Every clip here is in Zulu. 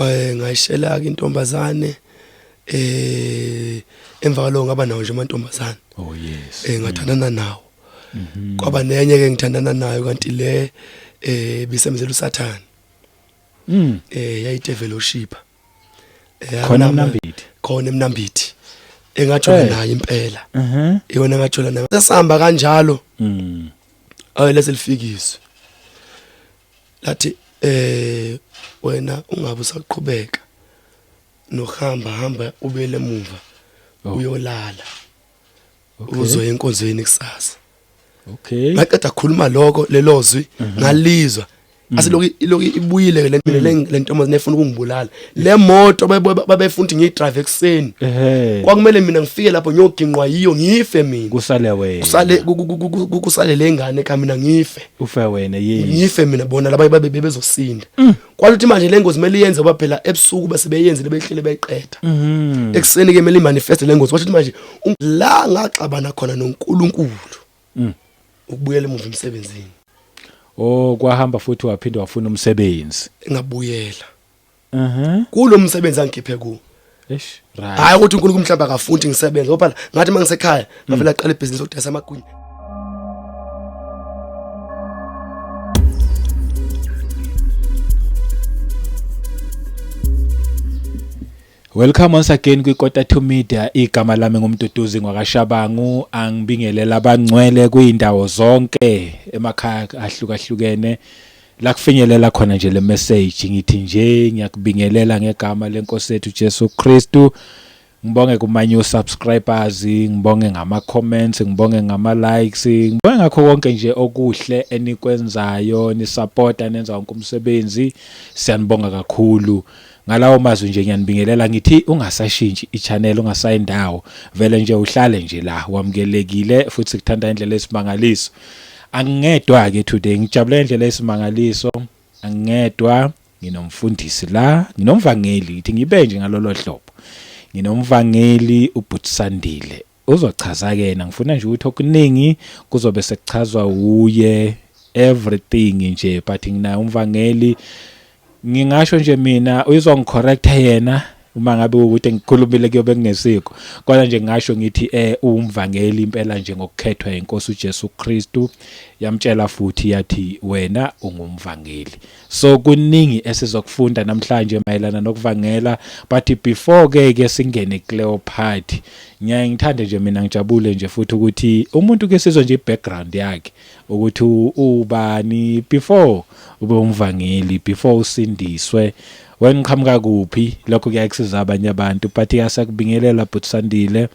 ngayishela ke intombazane emva kwaloko ngaba nawo nje amantombazane. Oh yes. Ngathandana nawo. Kwaba nenye ke ngithandana nayo kanti le bisemzela uSathane. Yayite fellowship. Khona eMnambithi. Khona eMnambithi. Engajola naye impela. Iyona ngajola naye. Sesihamba kanjalo. Leselifikiswe. Lathi wena ungabe usaqhubeka nohamba ubele emuva uyolala. Uzoya enkonzweni kusasa. Okay. Ngaqeda khuluma lokho lelozwi ngalizwa. Asiloku ibuyile le ntombazane nefuna ukungibulala. Le moto babefuna ngiyidrive ekseni. Kwakumele mina ngifike lapho ngiyoginqwa yiyo ngife mina. Kusale wena. Kusale lengane ka mina ngife. Ufe wena yini? Ngife mina bona laba bebezosinda. Kwaluthi manje lengozi kumele iyenze ngoba phela ebusuku bese beyenze behlele beyiqeda. Ekseni ke kumele manifest lengozi. Kwathi manje la ngaxabana khona noNkulunkulu. Ukubuyela emuva emsebenzini. Kwahamba futhi waphinde wafuna umsebenzi. Ngabuyela. Kulo msebenzi angikhiphe ku. Right. Hayi ukuthi uNkulunkulu mhlawumbe akafundi ngisebenze ngoba ngathi mangisekhaya ngavela aqala ibhizinisi lokudayisa amagunya. Welcome once again kwiKota 2 Media. Igama lami ngumduduzi ngwakashabangu. Angibingelela abangcwele kuyindawo zonke emakhaya ahlukahlukene la kufinyelela khona nje le message. Ngithi nje ngiyakubingelela ngegama lenkosi yethu Jesu Kristu. Ngibonge kuma new subscribers, ngibonge ngama comments, ngibonge ngama likes, ngibonge ngakho konke nje okuhle enikwenzayo, ni support anenza wonke umsebenzi. Siyanibonga kakhulu. Ngalawo mazwi nje ngiyanibingelela ngithi ungasashintshi i-channel ungasayindawo vele nje uhlale nje la wamukelekile futhi kuthanda indlela esimangaliso. Angingedwa ke today ngijabule indlela esimangaliso. Angingedwa nginomfundisi la, nginomvangeli ngithi ngibe nje ngalolo hlobo. Nginomvangeli uButsandile. Uzochaza ke na ngifuna nje ukuthi okuningi kuzobe sekuchazwa uye everything nje but ngina umvangeli. Ngingasho nje mina uyizongicorrecta yena uma ngabe ukuthi ngikhulumile kuyobe kungesiko kodwa nje ngisho ngithi umvangeli impela nje ngokukhethwa yenkosi uJesu Kristu yamtshela futhi yathi wena ungumvangeli. So kuningi esizokufunda namhlanje mayelana nokuvangela but before ke singene kuleyo part ngiyangithanda nje mina ngijabule nje futhi ukuthi umuntu ke sizwe nje ibackground yakhe ukuthi ubani before ube umvangeli before usindiswe wena ngiqhamuka kuphi lokho kuyakusiza abanye abantu but yasakubingelela Butsandile.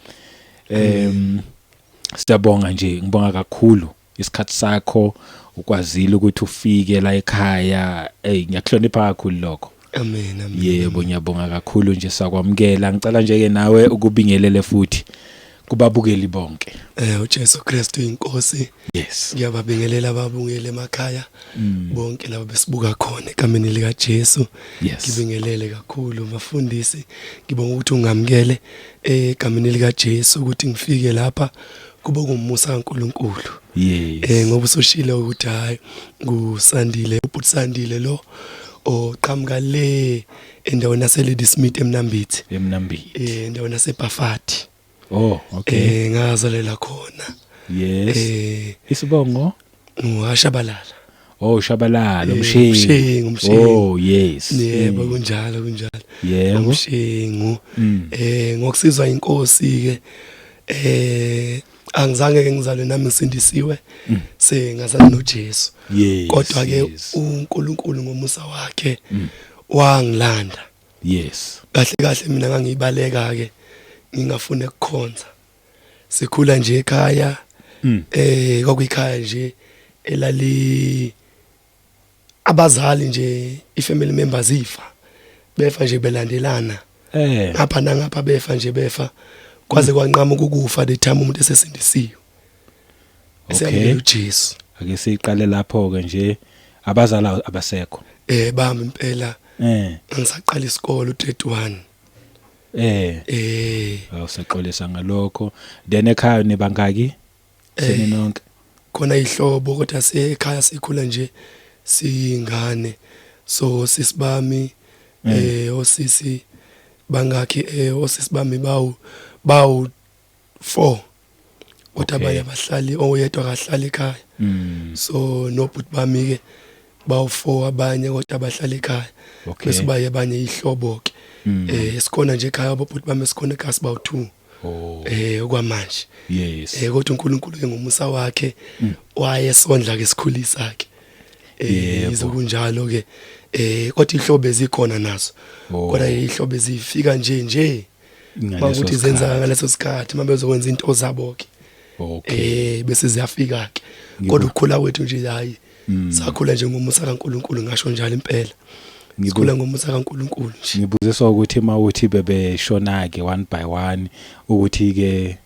Siyabonga nje ngibonga kakhulu isikhathi sakho ukwazile ukuthi ufike la ekhaya ngiyakuhlonipha kakhulu lokho. Amen. Yebo ngiyabonga kakhulu nje sakwamukela ngicela nje ke nawe ukubingelele futhi kubabukeli bonke. uJesu Kristu inkosi. Yes. Ngiyababingelela ababungele emakhaya bonke labo besibuka khona egameni lika Jesu. Yes. Ngibingelele kakhulu bafundisi. Ngibonga ukuthi ungamukele egameni lika Jesu ukuthi ngifike lapha kuba kumusa kaNkulunkulu. Yes. Ngoba usoshila ukuthi hayi nguSandile uButsandile lo oqhamuka le endaweni yaseLady Smith eMnambithi. Endaweni yaseBafati. Oh, okay. Ngazalela khona. Yes. Isibongo uShabalala. Oh, Shabalala umshengu. Oh, yes. Yebo kunjalo. Yebo. Umshengu. Ngokusizwa inkosi ke angizange ke ngizalwe nami ngisindisiwe sengazana noJesu. Yes. Kodwa ke uNkulunkulu ngomusa wakhe wangilanda. Yes. Kahle mina ngangibaleka ke ngingafune ukukhonza. Sikhula nje ekhaya kwakuyikhaya nje elali abazali nje ifamily members ifa befa nje belandelana ngapha nangapha befa kwaze kwanqama ukufa the time umuntu esesindisiwe esiyamukela uJesu. Ake siqale lapho ke nje abazali abasekho bami impela ngisaqala isikole u31 awusaxolisa ngalokho then ekhaya nebangaki seninonke khona ihlobo kodwa sekhaya sikhula nje singane so sisibami osisi bangakhi osisi bami bawu 4 kodwa abanye abahlali oyedwa kahlali ekhaya so nobhuti bami ke bawu 4 abanye kodwa abahlali ekhaya bese baye abanye ihlobo ke sikhona nje ekhaya abobhuti bami sikhona ekhaya sibawu 2 okwamanje yes kodwa uNkulunkulu ngumusa wakhe wayesondla ke sikhulisa ke izokunjalo ke kodwa ihlobo ezikhona nazo kodwa ihlobo ezifika nje ukuthi zenza ngaleso sikhathi mabe bezokwenza into zabo ke bese ziyafika ke kodwa ukukhula kwethu nje hayi sakhula nje ngomusa kaNkulunkulu ngasho njalo impela sikhula ngomusa kaNkulunkulu nje ngibuziswa ukuthi mawuthi bebeshona ke one by one ukuthi ke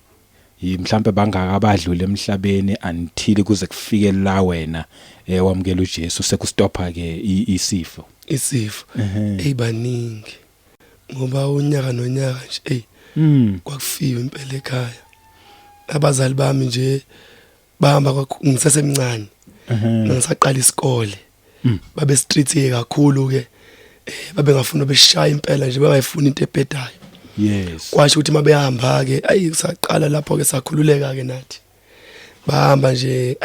mhlambe bangaka abadlule emhlabeni until kuze kufike la wena wamukela uJesu sekustopha ke isifo baningi ngoba unyaka nonyaka nje kwakufiwe impela ekhaya abazali bami nje bahamba ngisesemncane ngisaqala isikole babe street kakhulu ke babe ngafuna beshaya impela nje bengayifuni into ebhedayo yes kwasho ukuthi mabehamba ke saqala lapho ke sakhululeka ke nathi bahamba nje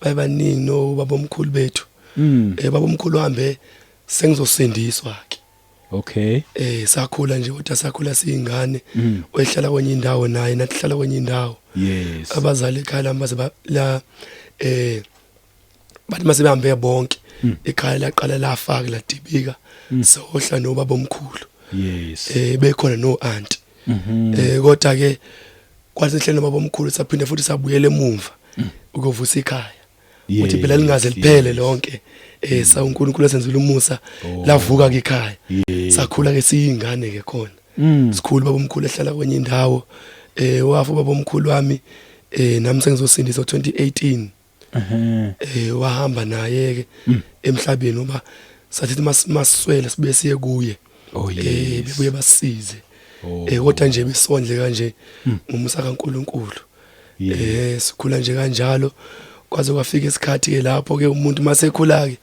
babaningi no babomkhulu bethu babomkhulu hambe sengizosindiswa ke okay sakhula nje kodwa sakhula siyingane oyihlala kwenye indawo naye nathi hlala kwenye indawo yes abazali ekhaya maze la bathi mase behambe bonke ekhaya laqala lafaka ladibika sohla no babomkhulu yes bekhona no aunt kodwa ke kwasihlelo babomkhulu saphinde futhi sabuyela emuva ukuvusa ikhaya uthi phela lingaze liphele lonke sa uNkulunkulu esenzile umusa lavuka ke ekhaya sakhula ke siyingane ke khona sikhulu babomkhulu ehlala kwenye indawo wafu babomkhulu wami nami sengizosindisa 2018 wahamba naye ke emhlabeni ngoba sathi masiswele sibe siye kuye bebuye basize kodwa nje besondle kanje ngumusa kaNkulunkulu sikhula nje kanjalo kwaze kwafika isikhathi ke lapho ke umuntu masekhula ke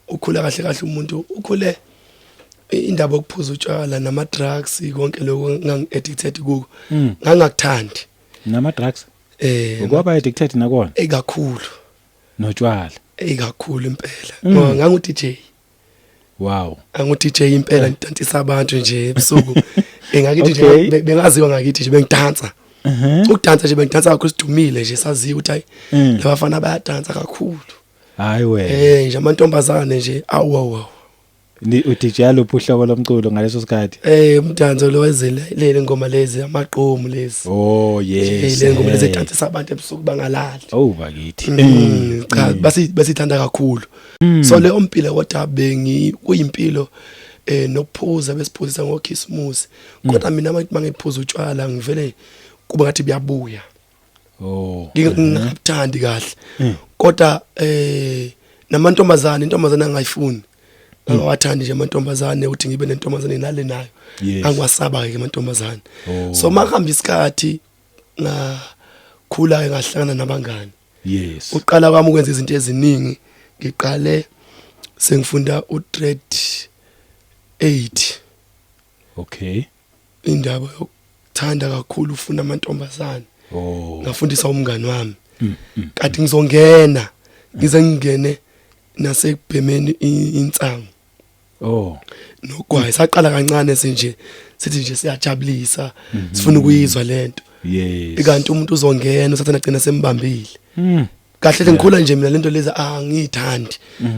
ukhula kahle kahle umuntu ukhule indaba okuphuza utshwala nama drugs konke lokho ngangi-addicted kuko ngangakuthandi nama drugs ukwaba addicted nakona kakhulu notshwala kakhulu impela ngoba ngangu DJ wow angu DJ impela ngidantisa abantu nje ebusuku ngakithi nje bengaziwa ngakithi nje bengidansa ukudansa nje bengidansa kakhulu sidumile nje saziwa ukuthi hayi labafana bayadansa kakhulu hayi we nje amantombazane nje awu ni uDJ alophuhlobo lomculo ngaleso sikhathi umdanso lo wezelele ngoma lezi amaqomu lezi yes le ngoma lezi edansisa abantu ebusuku bangalali bakithi cha basithanda kakhulu so le ompilo kodwa kuyimpilo nokuphuza besiphuzisa ngokhisimusi kodwa mina mangiphuza utshwala ngivele kuba ngathi biyabuya ngingakathandi kahle kodwa namantombazane intombazane angayifuni angawathandi nje amantombazane uthi ngibe nentombazane nale nayo angiwasaba ke amantombazane so makuhamba isikhathi ngakhula ke ngahlangana nabangani yes uqala kwami ukwenza izinto eziningi ngiqale sengifunda ugrade 8 okay indaba yokuthanda kakhulu ufuna amantombazane ngafundisa umngani wami kanti ngizongena ngize ngingene nasebhemeni insangu nogwayi saqala kancane sinje sithi nje siyajabulisa sifuna ukuyizwa lento yes kanti umuntu uzongena usathana agcina sembambile kahle ngikhula nje mina lento lezi angiyithandi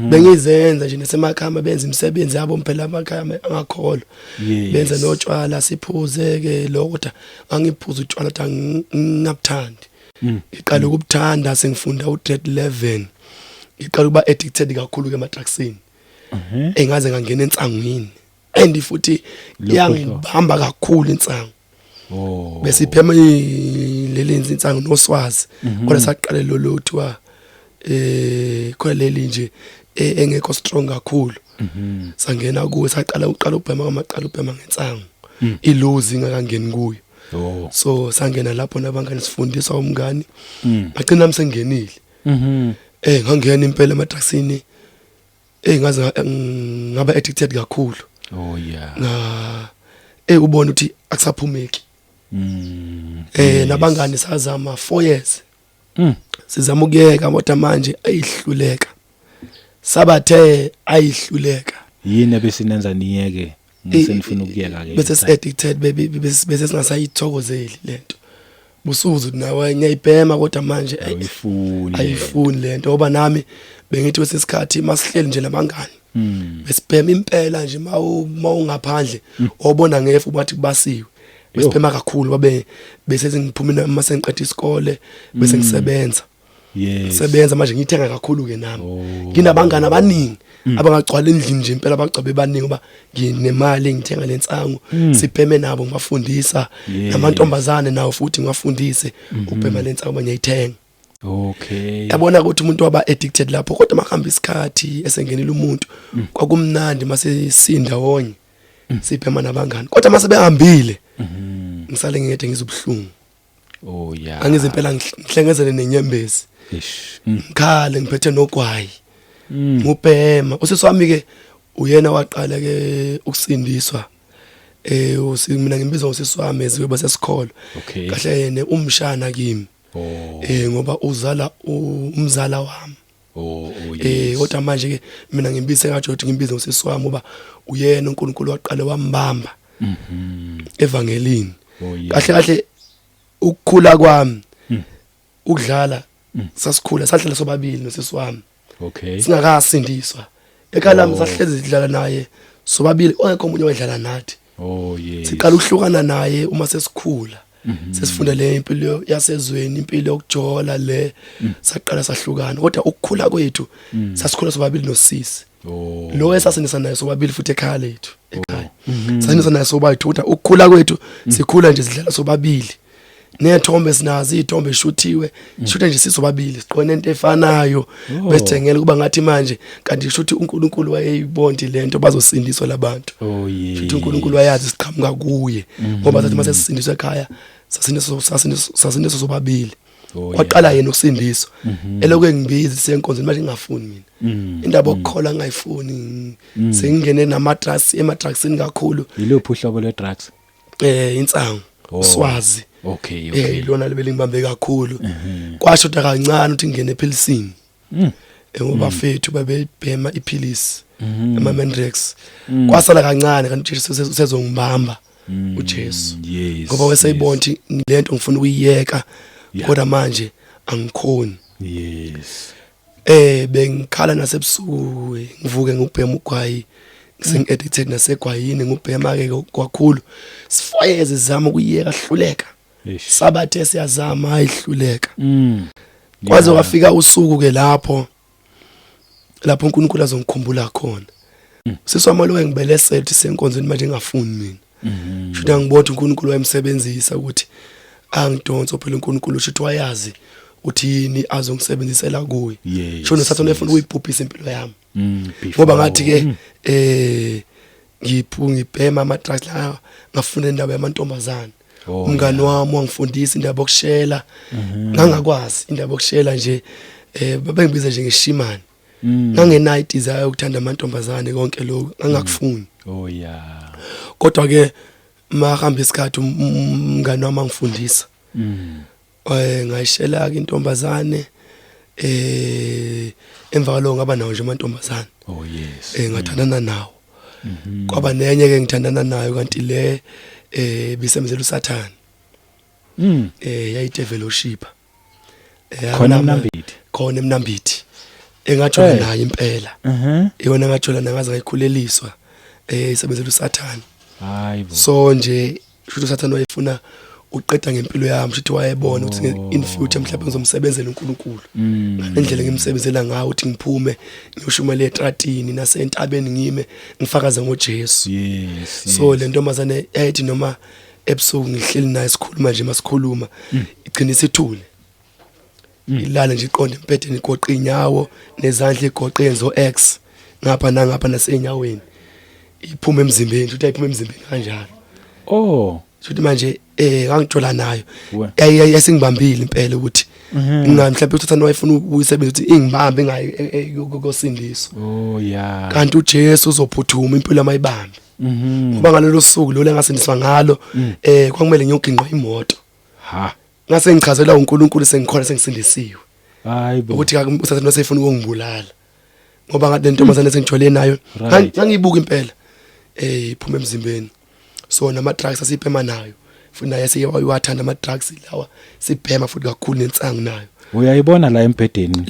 bengizenza nje nasemakhaya benza imisebenzi yabo phela amakhaya angakholwa benza notshwala siphuze ke lokho angiphuza utshwala ukuthi ngingabuthandi ngiqala ukubuthanda sengifunda ugrade 11 ngiqala ukuba addicted kakhulu ke ema-drugsini engaze ngangena ensangweni and futhi yangibamba kakhulu insangu bese iphema leli insangu noswazi kodwa saqale lo kuthiwa khona leli nje engekho strong kakhulu sangena kuwe saqala ubhema ngensangu iluzi ngakangeni kuyo so sangena lapho nabangani sifundiswa umngani agcina nami sengenile ngangena impela ema-drugsini ngaze ngaba addicted kakhulu Oh yeah. Ubona ukuthi akusaphumeki. Nabangani sazama 4 years. Sizama ukuyeka kodwa manje ayihluleka. Sabathe ayihluleka. Yini ebesinenza niyeke ngisenifuna ukuyeka ke? Bese addicted bese singasayithokozeli lento. Busuzu nawe ngiyayibhema kodwa manje ayifuni lento ngoba nami bengithi kwesesikhathi masihleli nje nabangani. Besibhema impela nje mawungaphandle obona ngefu bathi kubasiwe. Besibhema kakhulu babe bese ngiphuma uma sengiqeda isikole bese ngisebenza. Yes. Sebenza manje ngithenga kakhulu ke nami. Nginabangani abaningi abangagcwala endlini nje impela bagcobe baningi ngoba nginemali ngithenga lensangu sibheme nabo ngibafundisa namantombazane nawo futhi ngibafundise ubhema lensangu banyayithenga. Okay. Yabona ukuthi umuntu waba addicted lapho kodwa makhamba isikhathi esengenile umuntu kwakumnandi mase sinda wonye sibhema nabangani kodwa mase behambile ngisale ngiyede ngizubhlungu. Oh yeah. Angize impela ngihlengezele nenyembezi. Ngikhale ngiphethe nogwayi. Ngubhema useswami ke uyena waqala ke ukusindiswa. Mina ngimbiza ngoseswami eziwe basesikolo. Kahle yena umshana kimi. Ngoba uzala umzala wami. Yes. Kodwa manje ke mina ngimbise ngathi ukuthi ngimbize ngoseswami ngoba uyena uNkulunkulu waqala wambamba. Evangelini. Kahle ukukhula kwami ukudlala sasikhula sahlala sobabili noseswami. Singakasindiswa ekhala sahlezi sidlala naye sobabili ongekho umunye wedlala nathi. Yes. Siqala ukuhlukana naye uma sesikhula sesifunda le impilo yasezweni impilo yokujola le saqala sahlukana kodwa ukukhula kwethu sasikhula sobabili nosisi. Lo esasindisa naye sobabili futhi ekhaya lethu ekhaya. Sasindisa naye sobayithu kodwa ukukhula kwethu sikhula nje sidlala sobabili. Nethombe sinazi ithombe shuthiwe shuthe nje sisobabili siqone into efanayo besithengele kuba ngathi manje kanti shuthi uNkulunkulu wayeyibonti lento bazosindiswa labantu. Shuthi uNkulunkulu wayazi siqhamuka kuye ngoba sathi mase sisindiswa ekhaya sasindiswa sobabili. Waqala yena ukusindiswa eloku ngibizi senkonzweni manje ngingafuni mina indaba okukhola ngayifuni sengingene nama-drugs ema-drugsini kakhulu. Yilophi uhlobo lwe-drugs? Insangu Swazi. Okay. Lona lebelingibambe kakhulu. Kwashoda kancane ukuthi ngene ephilisini. Ngoba fethu babebhema iphilisi ama-Mandrex. Kwasala kancane kanti uJesu usezongibamba uJesu. Ngoba weseyibona ukuthi lento ngifuna ukuyiyeka kodwa manje angikhoni. Yes. Bengikhala nasebusuku ngivuke ngubhema ugwayi. Sengi-addicted nasegwayini ngubhema ke kakhulu. Sifayeze zama ukuyiyeka hluleka. Sabathe siyazama ayihluleka. Kwaze kwafika usuku ke lapho uNkulunkulu azongikhumbula khona. Siswami lo engibelesela ukuthi senkonzweni manje ngingafuni mina. Shuthi angibotha uNkulunkulu wayemsebenzisa ukuthi angidonse phela uNkulunkulu shuthi wayazi ukuthi yini azongisebenzisela kuye. Shona sathona efuna ukuyibhubhisa impilo yami. Ngoba ngathi ke ngibhema ama-drugs la ngafuna indaba yamantombazane. Umngani wami wangifundisa indaba yokushela ngangakwazi indaba yokushela nje babengibiza nje ngeshimani. Ngangenayo desire ukuthanda amantombazane konke lokho ngangakufuni. Kodwa ke mahamba isikhathi umngani wami angifundisa. Ngayishela ke intombazane emva kwalokho ngaba nawo nje amantombazane. Ngathandana nawo. Kwaba nenye ke ngithandana nayo kanti le bisemzela uSathane. Yayite fellowship. Khona eMnambithi. Engajola naye impela. Yona ngajola nangaze ngayikhuleliswa. Isebenzela uSathane. Hayibo. So nje futhi uSathane wayefuna uqeda ngempilo yami futhi wayebona ukuthi in future mhlawumbe ngizomsebenzela uNkulunkulu. Ngendlela ngimsebenzela ngayo ukuthi ngiphume ngiyoshumayela etratini nasentabeni ngime ngifakaze ngoJesu. So le ntombazane yayithi noma ebusuku ngihleli naye sikhuluma nje masikhuluma igcina isithule. Ilala nje iqonde empetheni igoqa inyawo nezandla igoqa enzo X ngapha nangapha nasenyaweni. Iphuma emzimbeni futhi ayiphuma emzimbeni kanjalo. Futhi manje ngangithola nayo yasingibambile impela ukuthi mhlawumbe uThathana wayefuna ukuyisebenza ukuthi ingibambe ngayo kokosindiswa. Yeah. Kanti uJesu uzophuthuma impilo amayibambe. ngoba ngalelo suku lo lengasindiswa ngalo kwakumele ngiyoginqa imoto ha ngase ngichazela uNkulunkulu sengikhona sengisindisiwe hayibo ukuthi usathana wasefuna ukungibulala ngoba ngathi lentombazane sengijwayele nayo ngangiyibuka impela iphuma emzimbeni so nama drugs asipema nayo futhi naye siyawathanda ama drugs lawa sibhema futhi kakhulu nensangu nayo uyayibona la empedeni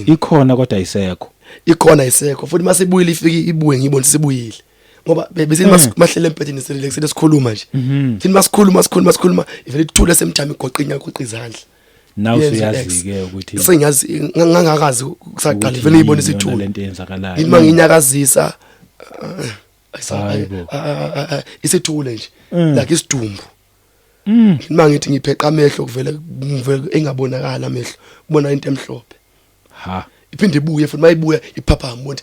ikhona kodwa ayisekho ikhona isekho futhi masibuyile ifike ibuye ngibona sibuyile ngoba besithi mahlele empedeni selele sikhuluma nje sithi masikhuluma ivele ithule semthami igoqinya igoqa izandla now siyazi ke ukuthi sengiyazi ngangakazi kusaqala ivele ibone isithule lento eyenzakalayo yini manginyakazisa isithule nje like isidumbu mangithi ngipheqa amehlo kuvele engabonakala amehlo kubona into emhlophe ha iphinde ibuye futhi mayibuya iphaphama ukuthi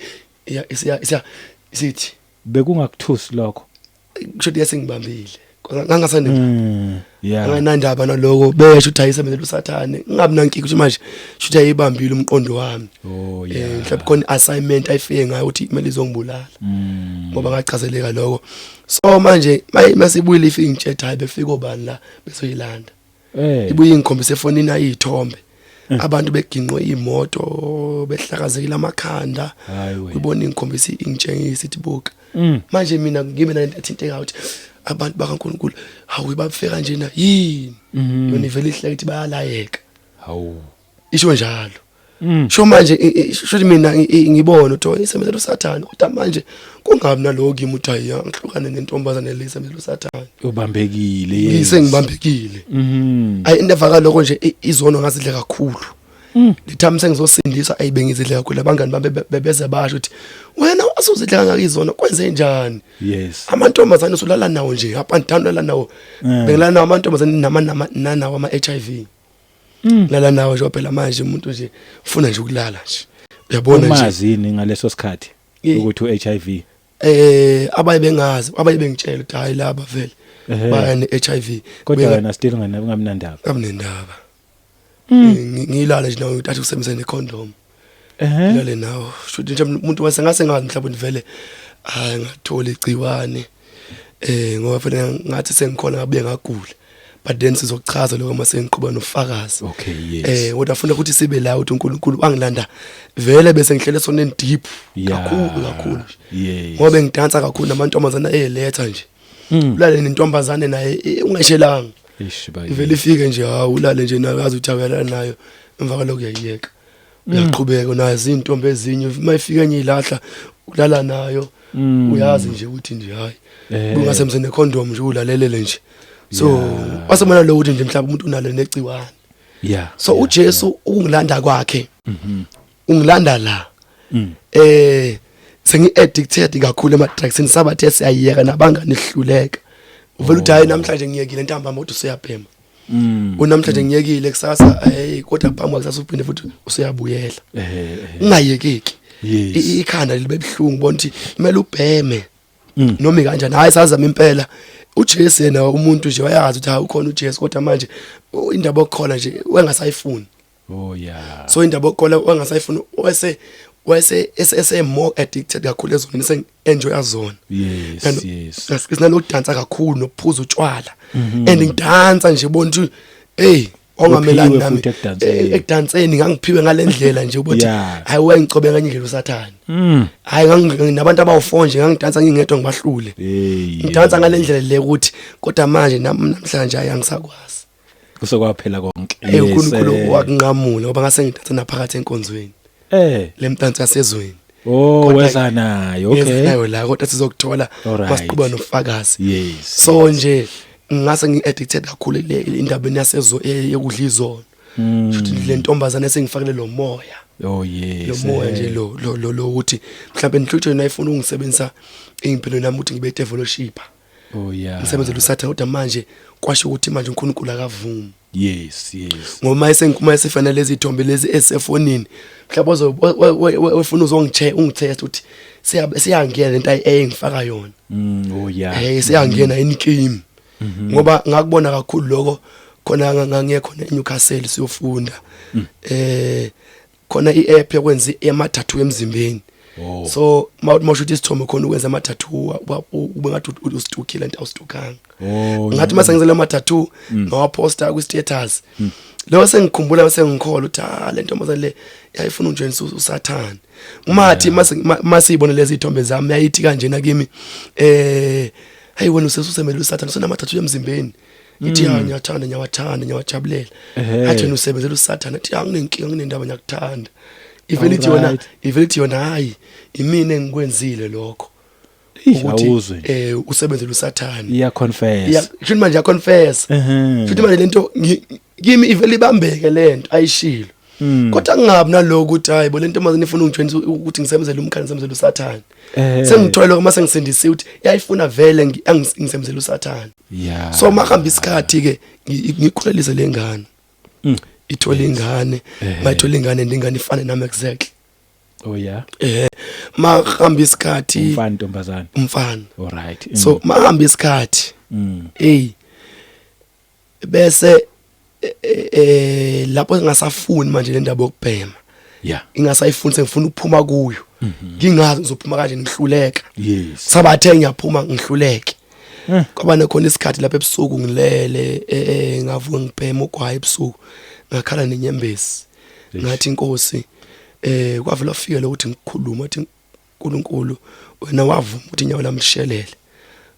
isithi bekungakuthusi lokho kusho ukuthi yasengibambile ngangasande yeah nganandaba naloko besho ukuthi ayisebenza usathane ngabi nankiki ukuthi manje shuthi ayibambile umqondo wami yeah mhlawumbe khona assignment ayifike ngayo ukuthi imali izongibulala ngoba ngachazeleka lokho so manje masibuyile ifike ngitshetha hayi befika obani la besoyilanda ibuye ingikhombise efonini ayithombe abantu beginqwe imoto behlakazekile amakhanda ubona ingikhombise ingitshengisa ithi buka manje mina ngibe nathinteka ukuthi abantu bakaNkulunkulu hawu bafika nje na yini yona ivele ihleke ithi bayalayeka hawu isho njalo sho manje sho mina ngibona ukuthi isebenza uSathane kodwa manje kungabi nalowo kimi uthi hayi ngihlukane nentombazane lesebenza uSathane ubambekile ngisengibambekile ayi indavaka lokho nje izono ngazidle kakhulu lithami sengizosindiswa ayibengizidle kakhulu abangani bami bebeze basho ukuthi wena wasuzidla ngakizona kwenze njani yes amantombazane usulala nawo nje apantana nawo bengilala nawo amantombazane nanawo ama HIV lala nawo nje phela manje umuntu nje ufuna nje ukulala nje uyabona nje umazini ngaleso sikhathi ukuthi uHIV abayibengazi abayibengitshela ukuthi hayi laba vele bayane HIV kodwa wena still ngamnandaba ngamnendaba ngilala nje nawe uthi usebenzise necondom ngilale nawo shothi nje umuntu wasengase ngazi mhlawumbe vele hayi ngathola igciwane ngoba vele ngathi sengikhona ngabuye ngagula but then sizokuchaza lokho mase ngiqhubeka nofakazi okay yes kodwa afuna ukuthi sibe la ukuthi uNkulunkulu angilanda vele bese ngihlele soneni deep kakhulu yes ngoba ngidansa kakhulu namantombazana eletha nje ulale nentombazane naye ungeshelanga ivele ifike nje hawu ulale nje nakazi ukuthi awuyala nayo emva kwalokho uyayiyeka uyaqhubeka nazo izintombi ezinye mayifika enye ilahla ulala nayo uyazi nje ukuthi nje hayi ungasemse necondom nje ulalelele nje so wasemana lo ukuthi nje mhlawumbe umuntu unalo necciwane so uJesu ukungilanda kwakhe ungilanda la sengi addicted kakhulu ema drugs sabathe siyayeka nabangani sihluleka uvela uthi hayi namhlanje ngiyekile ntambama kodwa useyabhema unamhlanje ngiyekile kusasa hey kodwa phambi kusasa uphinde futhi useyabuyela ungayekeki ikhanda libe bhlungu bona ukuthi kumele ubheme noma kanjani hayi sazama impela uJesu yena umuntu nje wayazi ukuthi ha ukhona uJesu kodwa manje indaba okukhona nje wengasayifuni so indaba okukhona wengasayifuni wese more addicted kakhulu ezonini sengienjoy azona yes nalokudansa kakhulu nokuphuza utshwala and ngidansa nje bona ukuthi hey ongamelani nami ekudanseni ngangiphiwe ngalendlela nje ukuthi hayi wengicobeka kanye indlela uSathane hayi nabantu abawofonje ngangidansa ngingedwa ngibahlule ngidansa ngalendlela le ukuthi kodwa manje namhlanje ayangisakwazi kusokwaphela konke uNkulunkulu wakunqamula ngoba ngase ngidansa naphakathi enkonzweni lemtansi yasezweni weza nayo okay nayo la kodwa sizokuthola masiqhubeka nofakazi so nje ngase ngiaddicted kakhulu le indabeni yasezo yokudla izono futhi le ntombazane esengifakele lo moya yes lo moya nje lo ukuthi mhlawumbe inhluthyo yona ifuna ungisebenzisa impilo nami ukuthi ngibe developship ngisebenzela uSathane kodwa manje kwasho ukuthi manje uNkulunkulu akavumi yes ngoba mayesefanele lezi ithombe lezi esefonini mhlawumbe wefuna ungitest ukuthi siyangena lento ayengifaka yona siyangena inkimi ngoba ngakubona kakhulu lokho khona ngangiye khona eNewcastle siyofunda khona iApp yokwenza emathathu emzimbeni so mawushuthi isithombe khona ukwenza ama tattoo ube ngathi ustukile into awustukanga ngathi mase ngizela ama tattoo ngawaposta ku status lo sengikhumbula mase ngikhola uthi le ntombazane le yayifuna unjoyinisa usathane umathi mase ibone lezi ithombe zami yayithi kanjena kimi hey wena usesusemela usathane sonama tattoo emzimbeni ithi ngiyathanda ngiyawajabulela athi wena usebenzela usathane athi anginenkinga nginendaba ngiyakuthanda iveliti yona hayi imini engikwenzile lokho ukuthi usebenzela usathane iya confess futhi manje confess futhi manje lento kimi iveli ibambeke lento ayishilo kodwa ngingabi naloko ukuthi hayi bo lento manje nifuna ungijwenisa ukuthi ngisebenzele umkhaya ngisebenzele usathane sengithola lokho mase ngisindise ukuthi yayifuna vele ngisebenzele usathane so mahamba isikhathi ke ngikhulelise lengane ithola ingane mayithola ingane ndingane ifane nami exactly mahamba isikhathi umfana ntombazana umfana alright so mahamba isikhathi bese lapho ngingasafuni manje le ndaba yokubhema ingasayifuni sengifuna ukuphuma kuyo ngingazi ngizophuma kanje ngihluleka sabathe ngiyaphuma ngihluleke kwaba nakhona isikhathi lapha ebusuku ngilele ngavuka ngibhema ugwayi ebusuku ngakhala nenyembezi ngathi inkosi kwavela fika lo ukuthi ngikhuluma uthi uNkulunkulu wena wavuma ukuthi inyawo lami lishelele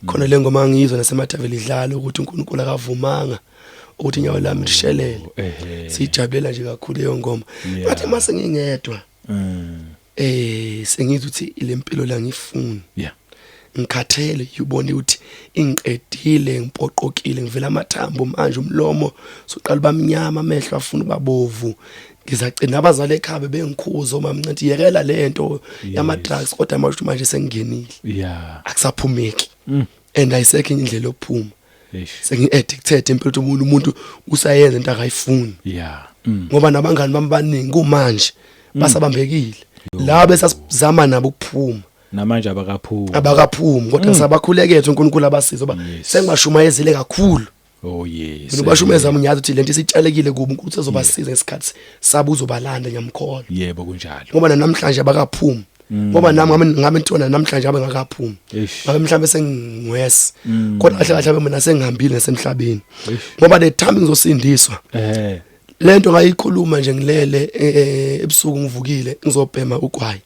khona le ngoma ngiyizwa nasemathaveni idlala ukuthi uNkulunkulu akavumanga ukuthi inyawo lami lishelele sijabulela nje kakhulu leyo ngoma ngathi mase ngingedwa sengizwe ukuthi lempilo la ngifuna ngikhathele ubone ukuthi ingiqedile ngipoqokile ngivela amathambo manje umlomo soqala bamnyama amehlo afuna babovu ngizagcina abazali ekhaya bengikhuza omamncinti yekela lento yama drugs kodwa manje sengingenile akusaphumeki and ayisekho indlela yokuphuma sengi-addicted impilo umuntu usayenza into akayifuni ngoba nabangani bami baningi kumanje basabambekile la besazama nabo ukuphuma namanje abakaphumi kodwa sabakhulekethe uNkulunkulu abasiza ngoba sengibashumayezile kakhulu mina bashumeza ngiyazi ukuthi lento isitshalekile kubo uNkulunkulu uzobasiza ngesikhathi sabo uzobalanda ngiyamkhola yebo kunjalo ngoba namhlanje abakaphumi ngoba nami ngabe ntona namhlanje abe ngakaphumi ngabe mhlambe sengingwes kodwa kahle kahle mina sengihambile nasemhlabeni ngoba le time ngizosindiswa lento ngayikhuluma nje ngilele ebusuku ngivukile ngizobhema ugwayi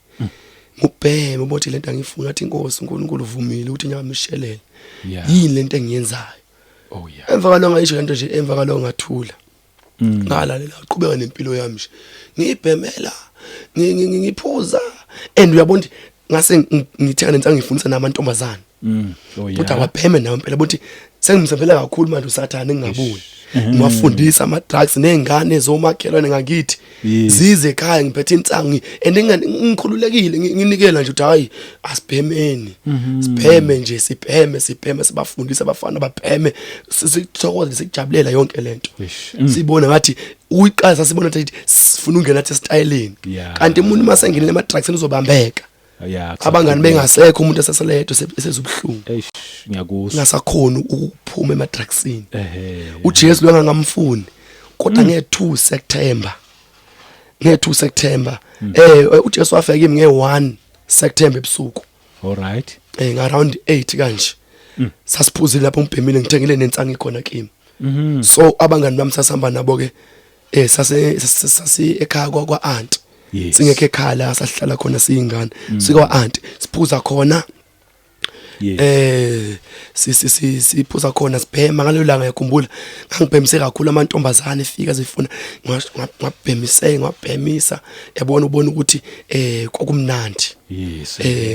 ngubheme bothi lento angifuna athi inkosi uNkulunkulu uvumile ukuthi nyama mishelele yini lento engiyenzayo emva kwalonga ngisho lento nje emva kwalonga ngathula ngalalela uqhubeka nempilo yami nje ngibhemela ngiphuza and uyabona ukuthi ngase ngitheka nentsanga ngifundisa namantombazana ukuthi awabheme nawo impela bothi sengimsebenzela kakhulu manje usathane ngingaboni ngiyafundisa ama drugs nezingane zomakhelwane ngakithi zize ekhaya ngiphethe intsangi and ngikhululekile nginikela nje ukuthi hayi asibhemeni sibheme nje sibheme sibafundisa abafana babheme sithokoze sikujabulela yonke lento sibona ngathi uyiqasa sibona ukuthi sifuna ungena nathi styleni kanti umuntu mase nginile ama drugs uzobambeka abangani bengasekho umuntu eseseledwa esezubhlungu ngiyakuzwa ngasakhona ukuphuma emadrugsini uJesu lo ngamfuni kodwa nge2 September uJesu wafika kimi nge1 September ebusuku alright around 8 kanje sasiphuzile lapho umbhemile ngithengile nensanga ikhona kimi so abangani bami sasihamba nabo ke sasi ekhaya kwa aunt singekho ekhala sahlala khona siyingane sikwa aunt siphuza khona siphuza khona sibhema ngalo langa yakhumbula ngangibhemise kakhulu amantombazane efika zifuna ngabhemisa yabona ubona ukuthi kwakumnandi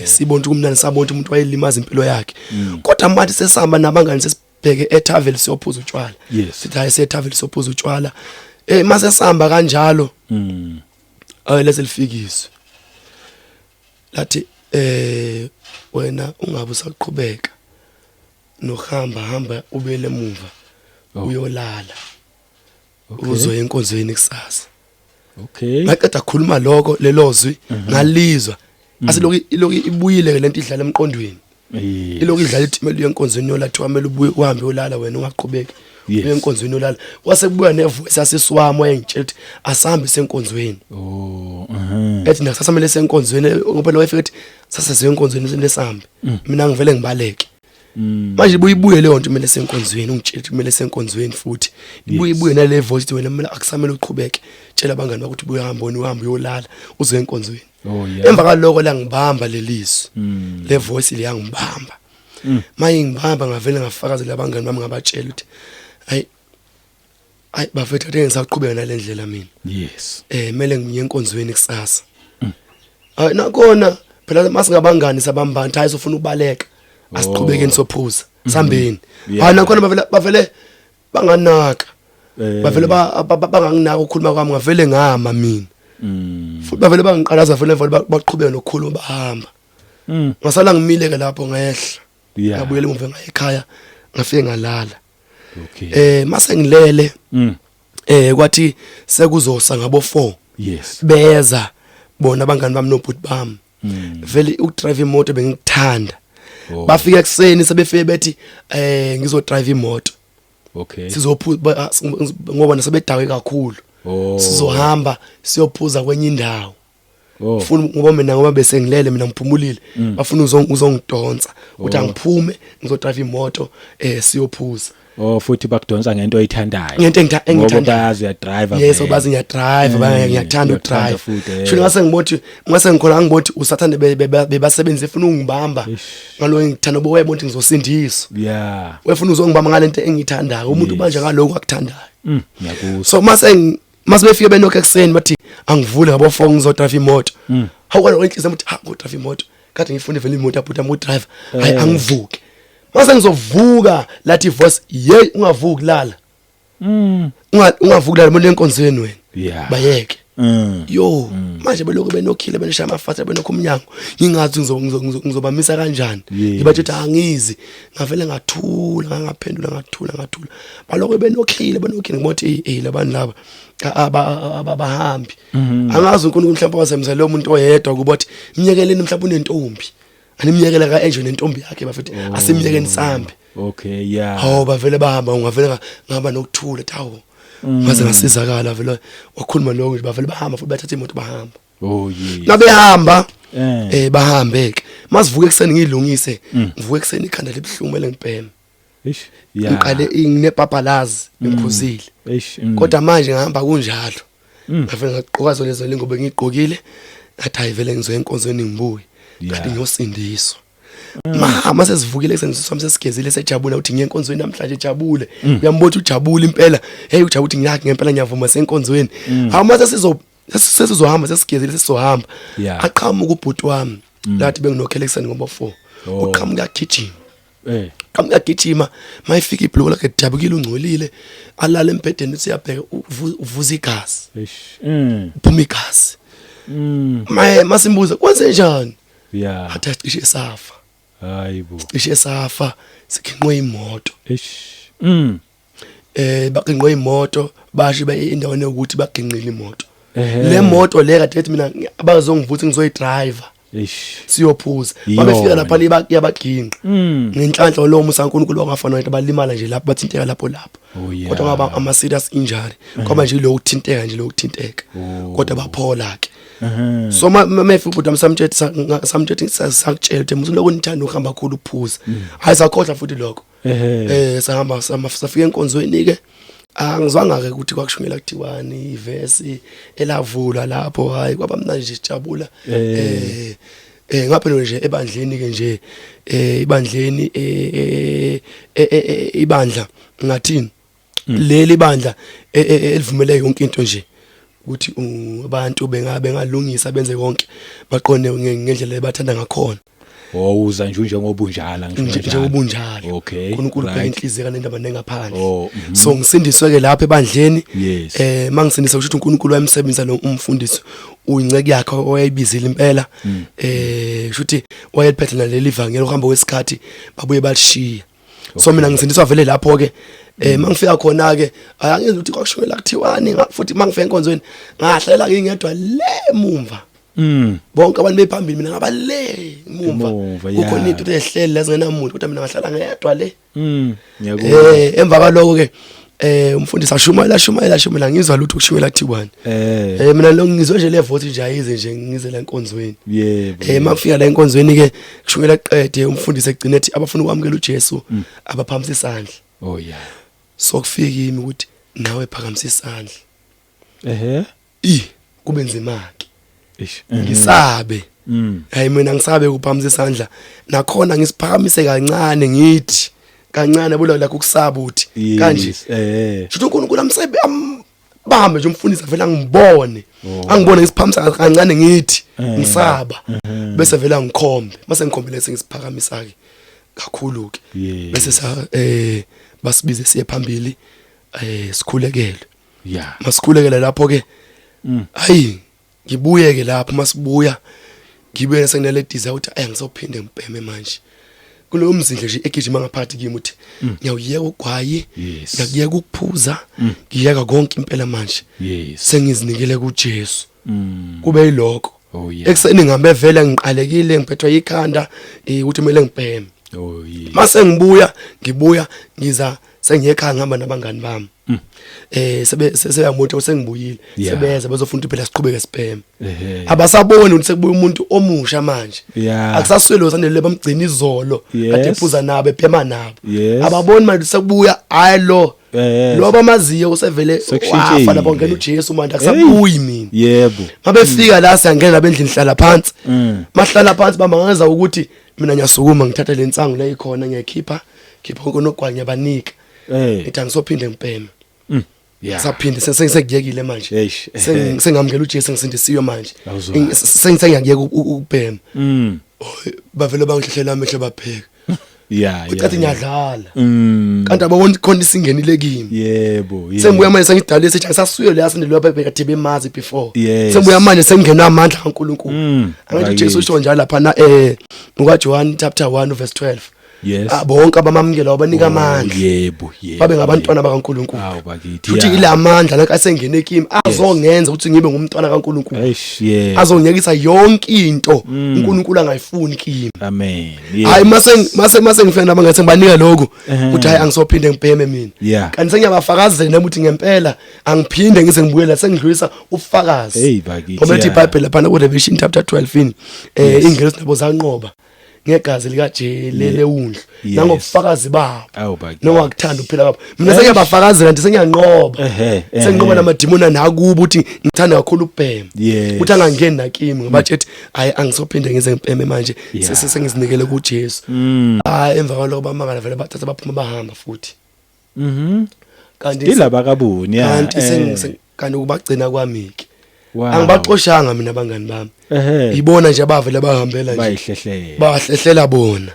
sibona ukuthi kumnandi sabona umuntu wayelimaza impilo yakhe kodwa manje sesihamba nabangani sesibheke eTavel siyophuza utshwala sithi hayi seTavel siyophuza utshwala mase sihamba kanjalo leselfikiswe lathi wena ungabe usaqhubeka nohamba ubele emuva uyolala uzoya enkonzweni kusasa ngaqeda khuluma lokho lelozwi ngalizwa asiloku ibuyile ke lento idlala emqondweni iloku idlala ithimelo yenkonzweni yolathiwa kumele ubuye uhambe uyolala wena ungaqhubeki Yes. enkonzweni olala wasebuya nevoice yasisiwami wayengitshela ukuthi asambe senkonzweni Oh, ethi nasasamele senkonzweni ngoba lo wayefika ethi sasesenkonzweni lesambe mina ngivele ngibaleke manje ibuye leyo nto kumele senkonzweni ungitshela ukuthi kumele senkonzweni futhi ibuye nale voice ithi wena mina akusamele uqhubeke tshela abangani bakho ukuthi ubuye hamboni uhambe uyolala uze enkonzweni emva kaloko la ngibamba lelizwi le voice le yangibamba manje ngibamba ngavele ngafakazela abangani bami ngabatshela ukuthi hayi bafethu ake ngisaqhubeka nalendlela mina yes mele ngiye enkonzweni kusasa hayi nakona phela masingabangani sabambani hayi sofuna ukubaleka asiqhubekeni sophuza sambeni hayi nakona bavele banganaka bavele banganginaka ukukhuluma kwami ngavele ngama mina futhi bavele bangiqalaza vele baqhubeka nokukhuluma bahamba ngasala ngimile ke lapho ngehla ngabuyela emuva ekhaya ngafike ngalala okay mase ngilele kwathi sekuzosa ngabo 4 yes beza bona abangani bami nobhuti bami vele ukudrive imoto bengikuthanda bafika ekseni sebefike bethi ngizo drive imoto okay sizophuza ngoba nasebedawe kakhulu sizohamba siyophuza kwenye indawo ufuna ngoba mina ngoba bese ngilele mina ngiphumulile bafuna uzongidonsa ukuthi angiphume ngizodrive imoto siyophuza futhi bakudonsa ngento oyithandayo ngento engithanda bazi ya driver yes obazi ngiya drive ngiyathanda udrive shilo ngase ngibothi ngase ngikhona ngibothi usathane bebasebenza efuna ungibamba ngalo ngithanda bowe bonke ngizosindiswa yeah wefuna uzongibamba ngalento engithandayo umuntu manje ngaloko akuthandayo ngiyakuso so mase befike benokho ekseni bathi angivule ngabo 4 ngizodrive imoto hawukona wenhlisa ukuthi ha udrive imoto kade ngifune vele imoto aphuta mo drive hayi angivuke mase ngizovuka lathi voice hey ungavuki lala ungavuki lala umuntu enkonzweni wena bayeke yo manje beloko benokhile benishaya amafasa benokho umnyango ngingathi ngizobamisa kanjani ngibathi ukuthi angizi ngavele ngathula ngaphendula ngathula baloko benokhile ngokuthi labantu laba abahambi angazi uNkulunkulu mhlawumbe wazemza lo muntu oyedwa kubothi imnyekeleni mhlawumbe unentombi animyekela ka Angel nentombi yakhe bafethu asimyekeni sambe okay yeah hawo bavele bahamba ungavele ngaba nokuthula tawo maze ngasizakala vele wakhuluma lokho bavele bahamba futhi bathatha imoto bahamba oh yeah nabehamba bahambeke masivuke ekseni ngilungise ngivuke ekseni ikhanda libhlungu mele ngibheme ish yeah ngiqale nginepapalazi ngiphuzile kodwa manje ngihamba kunjalo bavele ngaqoka lezo lengobe ngigqokile ngathi ayivele ngizoya enkonzweni ngibuye kanti ngiyosindiswa mama sesivukile kusenisiswami sesigezile sejabula uthi ngiye enkonzweni namhlanje ejabule uyambothi ujabula impela hey ujabula uthi ngiyakhe ngempela ngiyavuma senkonzweni awuma sesizohamba sesigezile sesizohamba aqhamuka ubhuti wami lathi benginokhele kuseni ngoba 4 uqhamuka kitchen qhamuka gijima mayifika ibhloko lakhe dabukile ungcolile alala embedeni uthi yabheka uvuza igazi uphuma igazi masimbuza kwenze njani yeah athi cishe safa hayibo cishe safa sikhinqwe imoto ish baqinqwe imoto bashi baye endaweni ukuthi baginqile imoto le moto le kade ethi mina abazongivutha ngizoyidriver ish siyophuza babefika lapha yabaginqa ngenhlanhla lo musankulunkulu wangafana into balimala nje lapho bathinteka lapho kodwa ngaba ama serious injury ngoba nje lo ukuthinteka nje lo ukuthinteka kodwa baphola ke so mefika ubhuti samthethe sakutshela ukuthi musu lokho nithanda ukuhamba kakhulu ukuphuza hayi sakhohla futhi lokho sahamba safika enkonzweni ke angizwanga ke ukuthi kwakushungela kuthiwani ivesi elavula lapho hayi kwaba mnandi nje sijabula ngapha nje ebandleni ke nje ibandleni ibandla ngathini leli bandla elivumele yonke into nje ukuthi abantu bengalungisa benze konke baqone ngendlela ebathanda ngakhona uza nje njengobunjala njengobunjala okay uNkulunkulu benhliziyo kanendaba nengaphandle so ngisindiswe ke lapha ebandleni mangisindiswa ukuthi uNkulunkulu wayemsebenza lo umfundisi uyinceke yakhe oyayibizile impela shuthi wayeliphethe naleli vangeli ohamba kwesikhathi babuye balishiya so mina ngisindiswa vele lapho ke mangifika khona ke ayangizwe ukuthi kwakushwela kuthiwani futhi mangifika enkonzweni ngahlela ngingedwa le mumva bonke abantu bephambili mina ngabale Emuva, emuva yeah. kukhona into ehlele lazingenamuntu kodwa mina ngahlala ngedwa le Ngiyakuzwa. emva kaloko ke umfundisi ashumayela ngizwa lutho kushumayela kuthiwani mina lo ngizwe nje le voice nje ayize nje ngize la enkonzweni Yebo. mafika la enkonzweni ke kushumayela qede umfundisi egcina ethi abafuna ukwamukela uJesu abaphakamisa isandla Oh yeah. so kufika yimi ukuthi nawe phakamisa isandla kube nzima ke Ish. ngisabe hayi mina ngisabe ukuphakamisa isandla nakhona ngisiphakamise kancane ngithi kancane bulo la ukusaba uthi kanje shuthi uNkulunkulu amsebe ambambe nje umfundisi vela ngibone angibone ngisiphamisa kancane ngithi ngisaba bese vela ngikhombe mase ngikhombele sengisiphakamisa ke kakhulu ke bese sa basibize siye phambili sikhulekelwe masikhulekele lapho ke hayi ngibuye ke lapho masibuya ngibuye senginale desire ukuthi ngizophinde ngibheme manje kulo mzindle nje egijima ngaphakathi kimi uthi ngiyawuyeka ugwayi ngiyakuyeka ukuphuza ngiyeka konke impela manje sengizinikele kuJesu kube yiloko ekseni ngihambe vele ngiqalekile ngiphethwe ikhanda ukuthi kumele ngibheme mase ngibuya ngiza sengiyekhaya ngihamba nabangani bami sebeyamuntu sengibuyile sebeza bazofuna phela siqhubeke sibheme abasaboni ukuthi sekubuya umuntu omusha manje akusaswelo sandele bamgcina izolo kade ephuza nabo ephema nabo ababoni manje sekubuya hayi lo bamaziyo usevele wafa lapho ngena uJesu manje akusabuyi mina yebo mabefika la siyangena labendlini hlala phansi mahlala phansi bamangeza ukuthi mina ngiyasukuma ngithatha lensango la ikhona ngiyakhipha konke nogwanya banika ngithi angisophinde ngibheme saphinde sengiyekile manje sengamukela uJesu ngisindisiwe manje sengiyakuyeka ukubhema bavele bangihlehlela amehlo bapheka ucathi ngiyadlala kanti ababoni khona isingenile kimi yebo sengibuya manje sengidalile sethi ngisasuyo la sendele babheka thibe mazi before sengibuya manje sengingena amandla kaNkulunkulu angathi uJesu usho njalo lapha na ukaJohn chapter 1 verse 12 bonke abamamukela wabanika amandla yebo babe ngabantwana bakaNkulunkulu bakithi uthi ila amandla la asengene kimi azongenza ukuthi ngibe ngumntwana kaNkulunkulu azongiyekisa yonke into uNkulunkulu angayifuni kimi amen hayi mase ngifika nabangathi ngibanika lokho ukuthi hayi angisophinde ngibheme mina kanti sengiyabafakazela nami ukuthi ngempela angiphinde ngize ngibuyela sengidlulisa ufakazi ngoba ithi iBhayibheli lapha ku Revelation chapter 12 ingelosi nabo zanqoba ngegazi likaJelele undlu nangobufakazi babo noma akuthanda ukuphila babo mina sengiyabafakazela nje sengiyanqoba senginqoba namadimoni nakubo ukuthi ngithanda kakhulu ukubhema ukuthi angangeni nakimi ngoba ethi hayi angisophinde ngize ngibheme manje sengizinikele kuJesu emva kwaloko bamangala vele bathatha baphuma bahamba futhi kanti ilaba kabuni kanti ukubagcina kwami ke angibaxoshanga mina abangani bami ibona nje abavele bahambela nje bahlehlela bona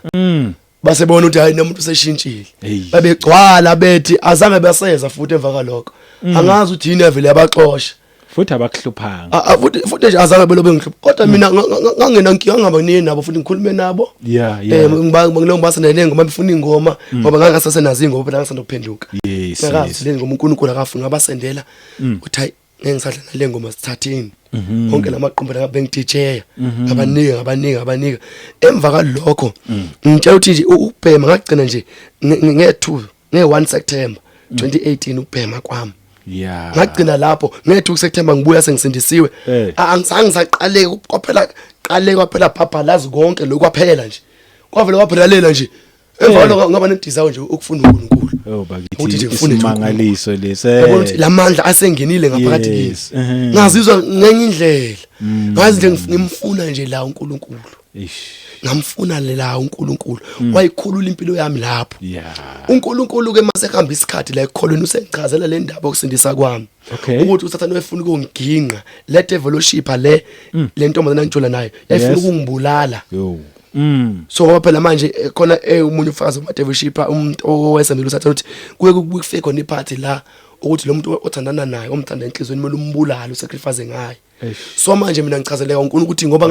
basebona ukuthi hayi nomuntu useshintshile babegcwala bethi azange baseza futhi emva kaloko angazi ukuthi yini vele yabaxosha futhi abakuhluphanga futhi nje azange belobe ngihlupha kodwa mina ngangena nkinga ngaba nini nabo futhi ngikhulume nabo ngibasa nenengoma befuna ingoma ngoba ngangasase nazi ingoma phela ngisanda kuphenduka ngakazi le ngoma uNkulunkulu akafuna ngabasendela uthi hayi ngisadla nale ngoma sithathini konke lamaqumbu la bengidjeya abanika emva kalokho ngitshela ukuthi nje ubhema ngagcina nje nge1 September 2018 ubhema kwami ngagcina lapho nge2 September ngibuya sengisindisiwe angizange ngisaqale kwaphela phapha lazi konke lokho kwaphela nje kwavela kwaphelalela nje emva kalokho ngaba nedesire nje ukufuna uNkulunkulu bakithi nje isimangaliso lesi ukuthi lamandla asengenile ngaphakathi kimi ngazizwa ngenye indlela ngazi nje ngimfuna nje la uNkulunkulu ngamfuna la uNkulunkulu wayikhulula impilo yami lapho uNkulunkulu ke mase ehamba isikhathi la ekholweni usengichazela le ndaba yokusindisa kwami ukuthi uSathane wefuna ukungiginqa le devilship le ntombazana ngithola nayo yayifuna ukungibulala so ngoba phela manje khona umunye ufakazi wamadevilship umuntu owesembele uSathane ukuthi kuye kufike khona iphathi la ukuthi lo muntu othandana naye omthanda enhlizweni kumele umbulale usacrifice ngaye so manje mina ngichazeleka uNkulunkulu ukuthi ngoba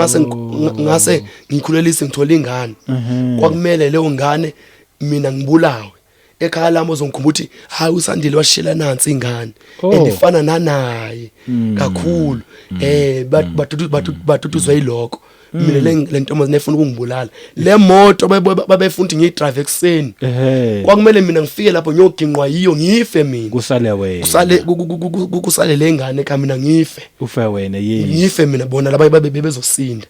ngase ngikhulelise ngithola ingane kwakumele leyo ngane mina ngibulawe ekhaya lami ozongikhumbula ukuthi hayi uSandile washela nansi ingane Oh. andifana nanaye kakhulu batutuzwa yiloko mina le ntombazane efuna ukungibulala le moto babefunda ngiyidrive ekseni kwakumele mina ngifike lapho ngiyoginqwa yiyo ngife mina kusale wena kusale lengane ka mina ngife ufe wena yini ngife mina bona laba bebezosinda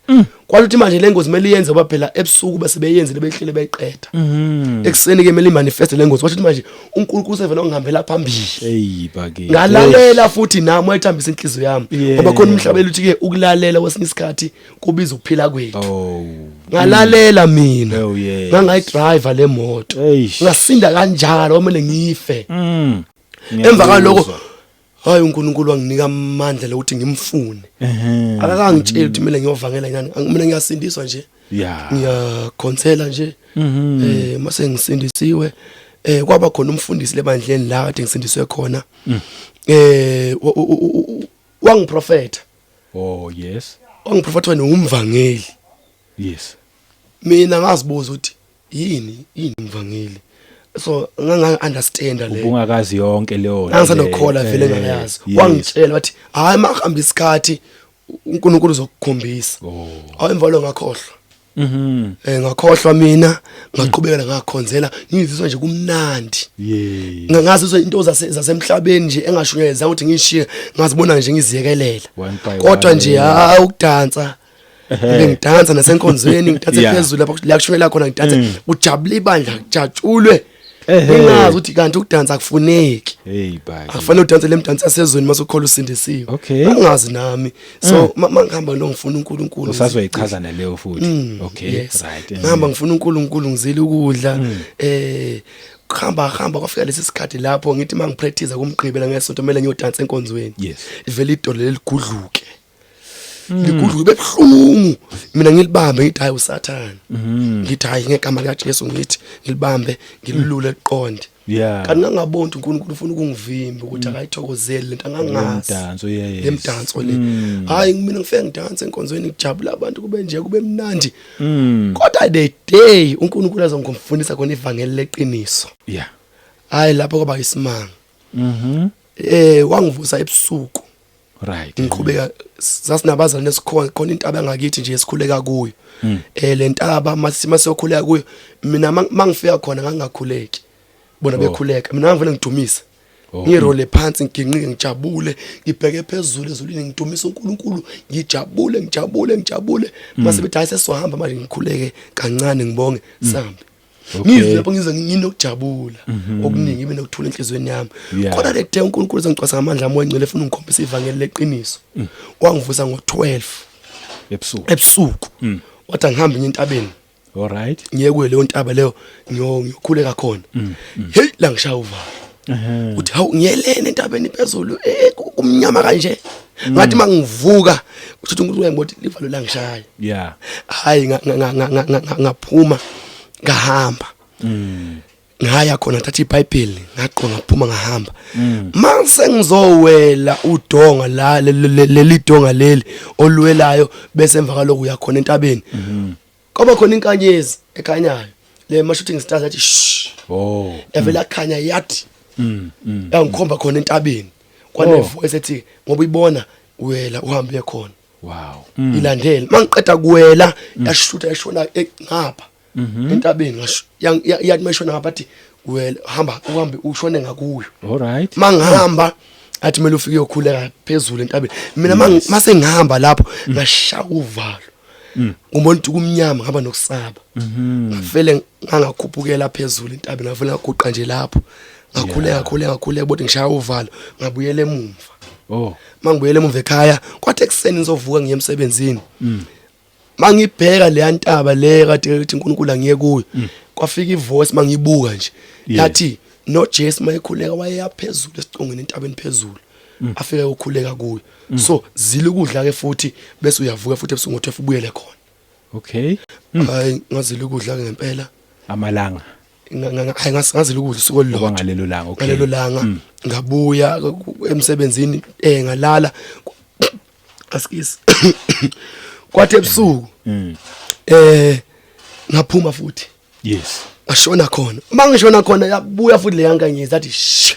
kwaluthi manje lengozi kumele iyenze baphela ebusuku base beyenze lebehlele beyiqeda ekseni ke kumele imanifest lengozi wathi manje uNkulunkulu sevela ongihambela phambili hey bake ngalalela futhi nami wayithambisa inhliziyo yami Yeah. ngoba khona umhlabelo uthi ke ukulalela kwesinye isikhathi kubiza ukuphila kwethu oh ngalalela mina Oh, yes. ngangayidriver le moto Eish. ngasinda kanjalo kumele ngife emva kaloko hayi uNkulunkulu wanginika amandla lokuthi ngimfune akakangitshela ukuthi kumele ngiyovangela inani mina ngiyasindiswa nje yeah ngiyakhonsela nje mase ngisindisiwe kwaba khona umfundisi lebandleni la kade ngisindiswe khona wangiprofeta oh yes wangiprofeta umvangeli yes mina ngazibuza ukuthi yini umvangeli so nganga understand le ubungakazi yonke leyo angisanokhola vele ngayazi wangitshela wathi hayi mahamba isikhathi uNkulunkulu uzokukhombisa hayi imvalo ngakhohlwa ngakhohlwa mina ngaqhubekela ngakhonzela ngizizwa nje kumnandi yeah ngazizwa into zasemhlabeni nje engashunyezanga ukuthi ngishiye ngazibona nje ngiziyekelela One by kodwa one, nje hayi ukudansa ngidansa nasenkonzweni ngidansa Yeah. phezulu lapho la kushunyela khona ngidansa ujabule ibandla kujatshulwe ngazi ukuthi kanti ukudansa akufuneki hey bake akufanele udanse lemdansi yasezweni mase ukhola usindisiwe Okay. angazi nami so mangihamba lo ngifuna uNkulunkulu usazoyichaza naleyo futhi okay yes. right ngihamba ngifuna uNkulunkulu ngizile ukudla khamba kwafika lesi sikhathi lapho ngithi mangipractice kumgqibela ngesonto kumele ngiyodansa enkonzweni Yes. ivele idolo leligudluke ligudluke bebuhlungu mina ngilibambe ngithi hayi uSathane ngithi hayi ngegama lika Jesu ngithi ngilibambe ngilulule eqonde yeah kanti ngangabona uNkulunkulu ufuna ukungivimba ukuthi akayithokozeli lento angangazi umdanso yes lemdanso le hayi mina ngifike ngidansa enkonzweni ngijabula abantu kube nje kube mnandi kodwa the day uNkulunkulu azongifundisa khona ivangeli leqiniso yeah hayi lapho kwaba isimanga wangivusa ebusuku right ngiqhubeka sasinabazalwane esikhona khona intaba engakithi nje esikhuleka kuyo le ntaba masiyokhuleka kuyo mina mangifika khona ngangakhuleki bona bekhuleka mina ngivele ngidumisa ngirole phansi ngiginqike ngijabule ngibheke phezulu ezulwini ngidumisa uNkulunkulu ngijabule mase bethi ayisesizohamba manje ngikhuleke kancane ngibonge sambe ngizwe lapho ngizwe nginokujabula okuningi ibe nokuthula enhlizweni yami kodwa le day uNkulunkulu ezongicwasa ngamandla ami wengcwele efuna ungikhombisa ivangeli leqiniso wangivusa ngo12 ebusuku wathi ngihambe ngentabeni all right ngiye kuyo leyo ntaba leyo ngiyokhuleka khona hey la ngishaya uvalo uthi hawu ngiyelene entabeni phezulu kumnyama kanje ngathi mangivuka uthi uNkulunkulu ngibona livalo la ngishaya yeah hayi ngaphuma ngahamba ngaya khona thatha iBhayibheli ngaqo ngaphuma ngahamba mase ngizowela udonga la leli donga leli olwelayo bese emva kaloko uyakhona entabeni Koba khona inkanyezi ekhanyayo le ma-shooting stars athi shh yavela khanya yathi yangikhomba khona entabeni kwane voice ethi ngoba uyibona wela uhambe khona wow ilandela mangiqeda kuwela yashutha yashona ngapha entabeni yathi mayishona ngapha athi wela hamba uhambe ushone ngakuyo all right mangihamba athi kumele ufike uyokhuleka phezulu entabeni mina mase ngihamba lapho ngashaya uvalo ngibona ukuthi kumnyama ngaba nokusaba ngafele ngangakhuphukela phezulu entabeni ngafele ngaguqa nje lapho ngakhuleka bodwa ngishaya uvalo ngabuyela emumva mangibuyela emumva ekhaya kwathi ekseni ngizovuka ngiye emsebenzini mangibheka le ntaba le kade ethi uNkulunkulu angiye kuyo kwafika ivoice mangibuka nje yathi no Jesse mayekhuleka wayeyaphezulu esicongweni entabeni phezulu afike ukukhuleka kuyo so zile ukudla ke futhi bese uyavuka futhi ebusuku ngothi ubuyele khona okay hayi ngazile ukudla ke ngempela amalanga hayi ngazile ukudla usuku lolodwa ngalelo langa okay ngalelo langa ngabuya emsebenzini ngalala askisi kwathi ebusuku ngaphuma futhi yes ngashona khona mangishona khona yabuya futhi le yankanyezi athi shh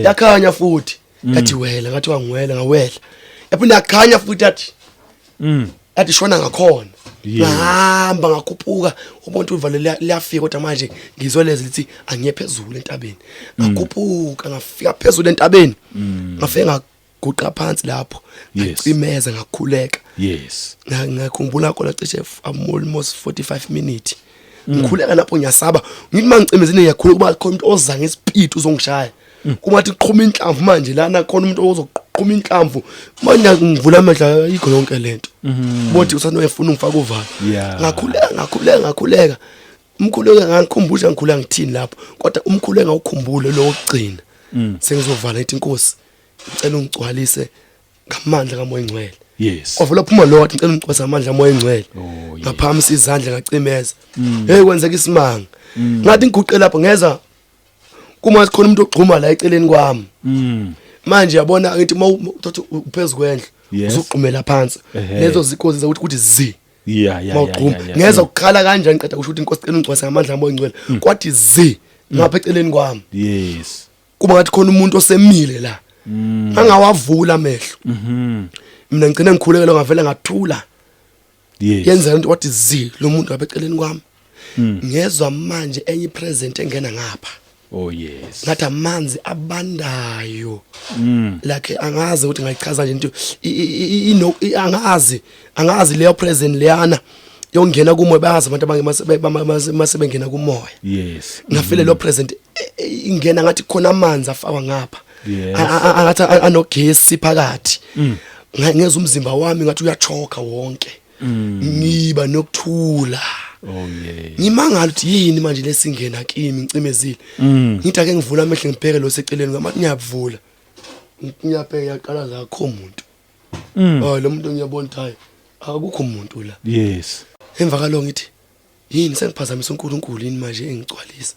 yakhanya futhi yathi wela ngathi wangiwela ngawela yaphinda yakhanya futhi athi shona ngakhona ngahamba ngakhuphuka umuntu uvale liyafika kodwa manje ngizwe lezi lithi angiye phezulu entabeni ngakhuphuka ngafika phezulu entabeni ngafike ngaguqa phansi lapho ngicimeza ngakhuleka ngakhumbula khona cishe almost 45 minutes ngikhuleka lapho ngiyasaba ngithi mangicimezile ngiyakhuleka kuba khona umuntu oza ngespeed uzongishaya kumathi qhuma inhlamvu manje lana khona umuntu ozoqhuma inhlamvu manje ngivula amehla yikho yonke lento bothi usanoyefuna ungifaka uvalo ngakhuleka umkhuleko ngangikhumbusha ngikhuleka ngithini lapho kodwa umkhuleko ngawukhumbule lo wokugcina sengizovala ithi inkosi ngicela ungigcwalise ngamandla kaMoya Engcwele ovela phuma lo wathi ngicela ungigcwalise ngamandla kaMoya Engcwele ngaphamisa izandla ngacimeza hey kwenzeka isimanga ngathi ngiguqe lapho ngeza kuma khona umuntu ogxuma la eceleni kwami manje yabona ngithi mawuthatha uphezulu kwendle uzuqhumela phansi lezo zikozi zakuthi zi mawugxuma ngeza ukukhala kanjani qeda kusho ukuthi inkosi icela ungigcwalise ngamandla kaMoya Engcwele kwathi zi ngapha eceleni kwami kuba ngathi khona umuntu osemile la angawavula amehlo mina ngicine ngikhulekela ngavela ngathula yenza into wathi zi lo muntu ngapha eceleni kwami ngezwe manje enye present engena ngapha ngathi amanzi abandayo like angazi ukuthi ngayichaza nje into angazi leyo present leyana yongena kumoya bayazi abantu masebengena kumoya ngafile lo present ingena ngathi khona amanzi afakwa ngapha angathi anogesi phakathi ngezwe umzimba wami ngathi uyachoka wonke ngiba nokuthula ngimangala ukuthi yini manje lesingena kimi ngicimezile ngithi ake ngivula amehlo ngibheke lo seceleni ngamathi ngiyavula ngiyabheka yaqala la akho umuntu lo muntu ngiyabona ukuthi akukho umuntu la emva kwalo ngithi yini sengiphazamisa uNkulunkulu yini manje engigcwalisa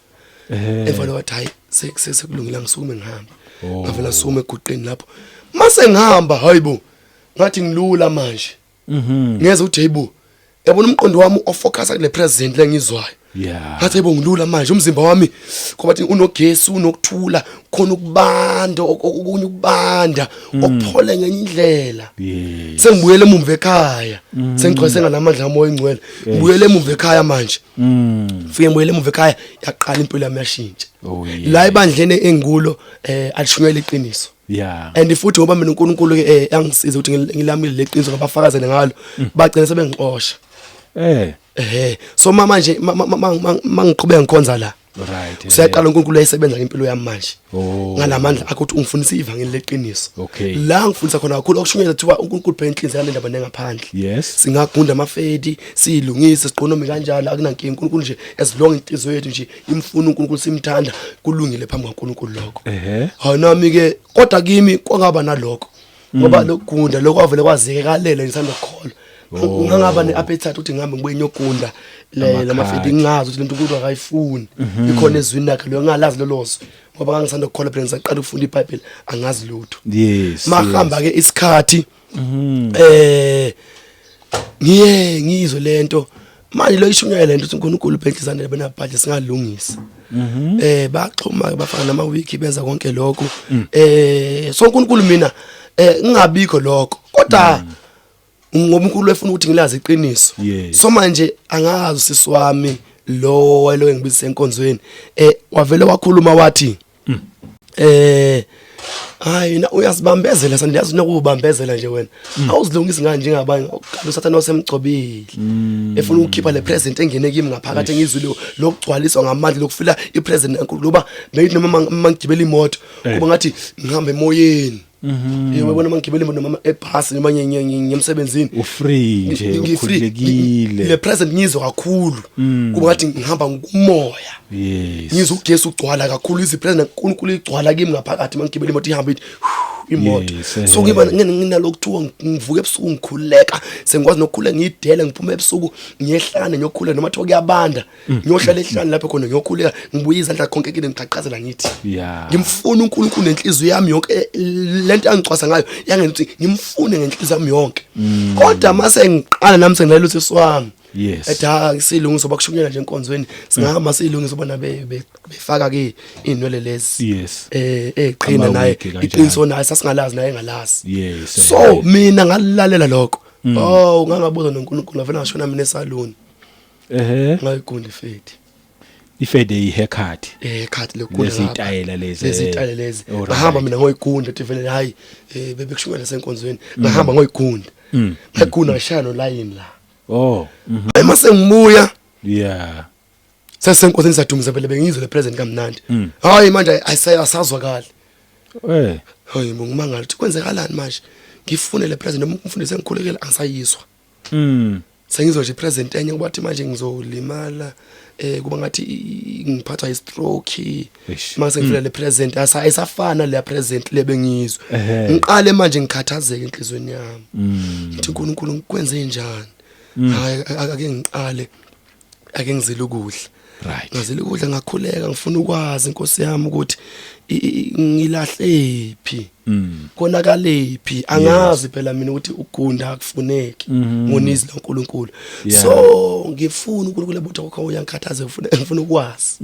emva lokho hayi sekulungile ngisukume ngihamba ngavela sume eguqeni lapho mase ngihamba hayibo ngathi ngilula manje ngeze ukuthi hayibo yabona umqondo wami ofocus kule present lengizwayo ngathi hayibo ngilula manje umzimba wami ngoba thi unogesi unokuthula khona ukubanda okunye ukubanda okuphole ngenye indlela sengibuyele emumva ekhaya sengigcwase ngalamandla kaMoya Engcwele ngibuyele emumva ekhaya manje fike ngibuyele emumva ekhaya yaqala impilo yami yashintsha la ibandlene engulo alishunyela iqiniso and futhi ngoba mina uNkulunkulu ke angisiza ukuthi ngilamile leqiniso ngabafakazele ngalo bagcina sebengixosha so manje mangiqhubeka ngikhonza la usiyaqala uNkulunkulu ayisebenza ngempilo yami manje ngalamandla akuthi ungifundisa ivangeli leqiniso la ngifundisa khona kakhulu okushunyela thiwa uNkulunkulu phela inhliziyo yami endaba nengaphandle singagunda amafedi silungise siqonome kanjalo akunankinga uNkulunkulu nje esilonga inhliziyo yethu nje imfuna uNkulunkulu simthanda kulungile phambi kaNkulunkulu lokho hayi nami ke kodwa kimi kwangaba nalokho ngoba lokugunda lokho avele kwazikekalele ngisanda ukukholwa ngangaba neappetite ukuthi ngihambe ngibuye nyogunda lamafidi ngingazi ukuthi lento uNkulunkulu akayifuni ikhona ezwini lakhe lo ngalazi lolozo ngoba kangisanda ukukholwa phela ngisaqala ukufunda iBhayibheli angazi lutho mahamba ke isikhathi ngizwe lento manje lo ishunyela lento ukuthi uNkulunkulu phela bena budget singalungisa baxhuma bafana nama wiki benza konke lokho so uNkulunkulu mina ngingabikho lokho kodwa ngoba uNkulunkulu efuna ukuthi ngilazi iqiniso so manje angazi sisiwami lo wayelo engibizise enkonzweni wavele wakhuluma wathi hayi na uyasibambezela sandiyazi nokubambezela nje wena awuzilungisi nganje njengabanye ukukhala usathana osemgcobile efuna ukukhipha le present engene kimi ngaphakathi ngizwile lokugcwaliswa ngamandla lokufila ipresent enkulu kuba beyithi noma mangigibela imoto kuba ngathi ngihamba emoyeni yebo mangigibela imoto noma ebhasi noma ngiyemsebenzini ufree nje ukhulekile le present ngizwa kakhulu kuba ngathi ngihamba ngomoya ngizwa ugesi ugcwala kakhulu izipresent uNkulunkulu igcwala kimi ngaphakathi mangigibela imoto ihamba ithi imoto so ngiba nginalokuthiwa ngivuka ebusuku ngikhuleka sengikwazi nokukhuleka ngidele ngiphuma ebusuku ngiyehlane ngiyokhuleka noma thiwa kuyabanda ngiyohlala ehlane lapho khona ngiyokhuleka ngibuye izandla konke kile ngiqhaqhazela ngithi ngimfuna uNkulunkulu nenhliziyo yami yonke lento angicwasa ngayo yangenza ukuthi ngimfune ngenhliziyo yami yonke kodwa mase ngiqala nami sengilalutho siwami Yes. ethi silungiso bakushunyela nje enkonzweni singahamba silungiso bona befaka ke inwele lezi Yes. eqhina naye Ama-wig kanjalo. iqiniso naye sasingalazi naye engalazi Yes. so mina ngalalela lokho ngangabuza noNkulunkulu ngavela ngashona mina esaluni ngayigunda ifedi Ifede ihaircut. khathi lekunda Lesitayela lezi. lesitayela lezi Alright. ngahamba mina ngoyigunda ethi vele hayi bebekushumela senkonzweni ngahamba ngoyigunda ngagunda ngashaya no line la Oh. mase ngibuya Yeah. sesenkonzweni sadumisa vele bengizwe le present kamnandi hayi manje ayisazwakala hayi ngimangala ukuthi kwenzekalani manje ngifune le present noma umfundisi engikhulekela angisayizwa sengizwa nje present enye kubathi manje ngizolimala kuba ngathi ngiphathwa i-stroke mase ngifuna le present ayisafana le present lebengizwe ngiqale manje ngikhathazeke enhlizweni yami ngithi uNkulunkulu ngikwenze njani hayi ake ngiqale ake ngizile ukudla Right. ngizile ukudla ngakhuleka ngifuna ukwazi inkosi yami ukuthi ngilahlephi konakalephi angazi phela mina ukuthi ugunda akufuneki ngonizi loNkulunkulu so ngifuna uNkulunkulu ebutha kwakho uyangikhathaze ngifuna ukwazi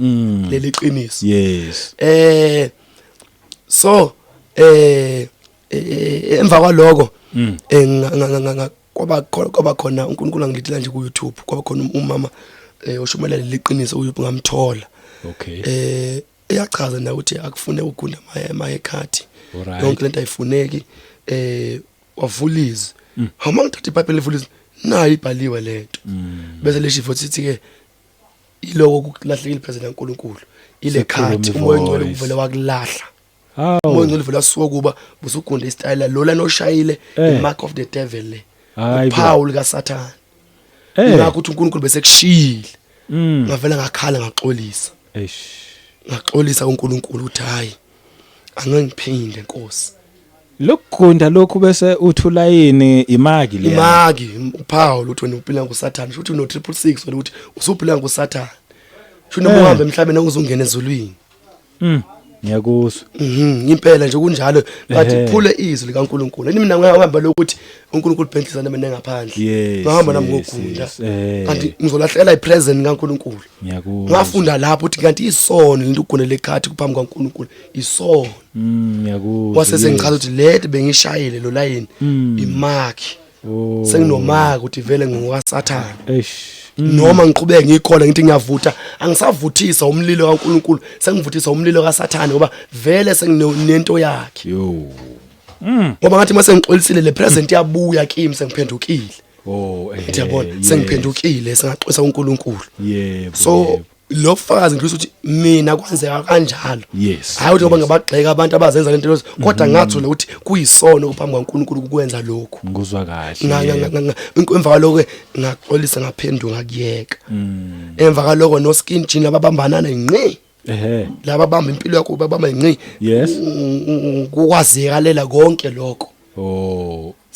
leli qiniso Yes. so emva kwaloko kwaba khona uNkulunkulu angilithela nje ku YouTube kwaba khona umama oshumayela liqiniso uYouTube ngamthola Okay. eyachaza na ukuthi akufune ugunda emayekhati Alright. yonke lento ayifuneki wavulizwe hama ngithatha iBhayibheli livulizwe nayi ibhaliwe lento bese leshifo sithi ke iloko kulahlekile phezulu kaNkulunkulu ile khati umoya ongcwele uvele wakulahla umoya ongcwele uvela suka kuba busugunda istyle lo lana oshayile the mark of the devil le Paul kaSathane ngakho uthi uNkulunkulu bese kushiyile ngavela ngakhala ngaxolisa ngaxolisa uNkulunkulu uthi hayi angengiphinde Nkosi lokugunda lokhu bese uthula yini imagi le imagi uPaul uthi wena uphila nguSathane futhi uno 666 wena uthi usuphila nguSathane shuna muhambe emhlabeni uzungena ezulwini ngiyakuzwa impela nje kunjalo bathi phule izwi likaNkulunkulu mina ngihamba lokuthi uNkulunkulu bhendlisana mina ngaphandle ngihamba nami ngokugunda kanti ngizolahlekela ipresent kaNkulunkulu ngiyakuzwa ngafunda lapho ukuthi kanti isono into ugune lekhathi kuphambi kaNkulunkulu isono ngiyakuzwa wase sengichaza ukuthi lethe bengishayile lo line imarki senginomaka ukuthi vele ngingwaSathane noma ngiqhubeke ngikhola ngithi ngiyavutha angisavuthisa umlilo kaNkulunkulu sengivuthisa umlilo kaSathane ngoba vele senginento yakhe ngoba ngathi mase ngixolisile le present yabuya kimi sengiphendukile ngiyabona sengiphendukile sengaxolisa uNkulunkulu so lo fakazi ngikho ukuthi mina kwenzeka kanjalo hayi ukuthi ngoba ngabagxeka abantu abazenza lento lezo kodwa ngathola ukuthi kuyisono kuphambi kwaNkulunkulu ukwenza lokho ngizwa kahle emva kaloko ngaxolisa ngaphenduka ngakuyeka emva kaloko no skin jean ababambanana ingqi laba bamba impilo yakho babamba ingqi kukwazekalela konke lokho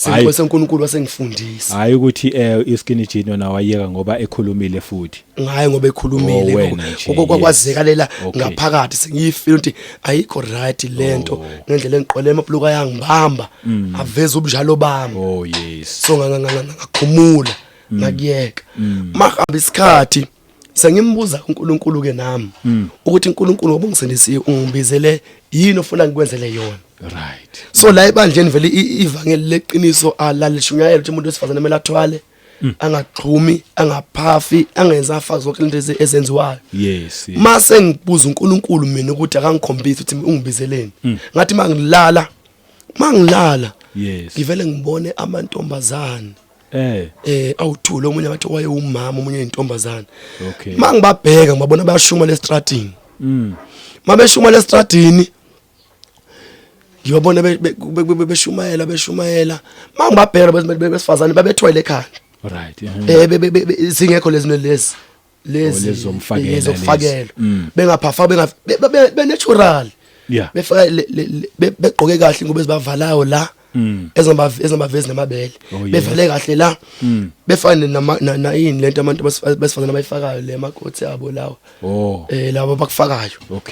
hayi senkulunkulu wasengifundisa hayi ukuthi iskin jean wona wayeka ngoba ekhulumile futhi ngaye ngoba ekhulumile okwazekalela ngaphakathi sengiyifeel ukuthi ayikho right lento ngendlela engiqole emapluka yangibamba aveza ubujalo bami so ngakhumula ngakuyeka mahamba isikhathi sengimbuza uNkulunkulu ke nami ukuthi uNkulunkulu ngobungisendisiwe ungibizele yini ofuna ngikwenzele yona right so la ebandleni vele ivangeli leqiniso alalishunyayela ukuthi umuntu wesifazane kumele athwale angaqhumi angaphafi angenza afake zonke lento ezenziwayo mase ngibuza uNkulunkulu mina ukuthi akangikhombise ukuthi ungibizeleni ngathi mangilala ngivele ngibone amantombazane awuthula omunye ngathi wayewumama omunye intombazane mangibabheka ngibabona bayashuma lestradini mabeshuma lestradini ngiyabona beshumayela mangibabheka besifazane babethwele ekhaya right singekho lezi zomfakela bengaphafa benatural befaka begqoke kahle ngoba ezibavalayo la ezambavezi namabele bevale kahle la befane na yini lento abantu besifazana bayifakayo le makoti abo lawo labo bakufakayo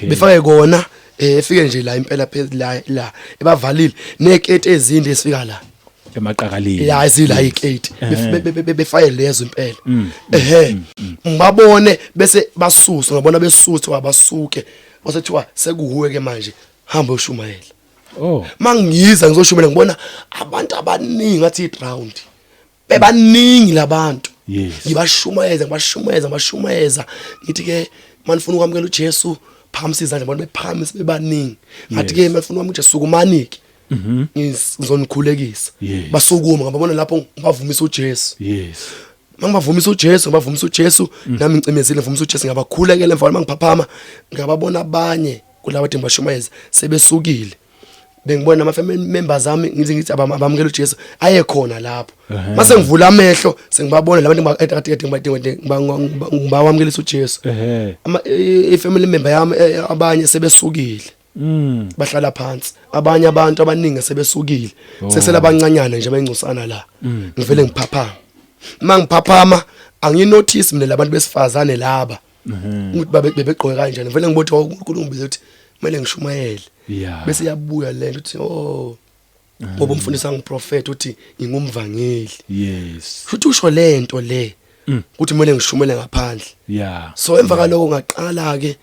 befake kona efike nje la impela phezulu la ebavalile nekete ezinde esifika la emaqakaleni ya izila i8 befile lezo impela ngibabone bese basusa ngabona besuthwa abasuke osethiwa sekuhuwe ke manje hamba ushumayela mangiyiza ngizoshumayela ngibona abantu abaningi athi iground bebaningi labantu ngibashumayeza ngithi ke manifuna ukwamukela uJesu phamisa izandla ngibona bephamisa bebaningi ngathi ke manifuna ukwamukela uJesu sukumanike ngizonikhulekisa basukuma ngababona lapho ngibavumisa uJesu mangibavumisa uJesu nami ngicimezile ngivumisa uJesu ngabakhulekela emva mangiphaphama ngababona abanye kulabo bathi ngibashumayeza sebesukile bengibona ama family members ami ngithi abamukela uJesu ayekhona lapho mase ngivula amehlo sengibabona labantu ngibawamkelisa uJesu ama family member yami abanye sebesukile bahlala phansi abanye abantu abaningi sebesukile sekusela abancanyana nje bayingcosana la ngivele ngiphaphama mangiphaphama anginotice mina labantu besifazane laba ukuthi bebegqoke kanjani ngivele ngibothi uNkulunkulu ngibize ukuthi kumele ngishumayele bese yabuya lento uthi ngoba umfundisi angiprofeti uthi ngingumvangeli futhi usho lento le ukuthi kumele ngishumele ngaphandle so emva kaloko ngaqala ke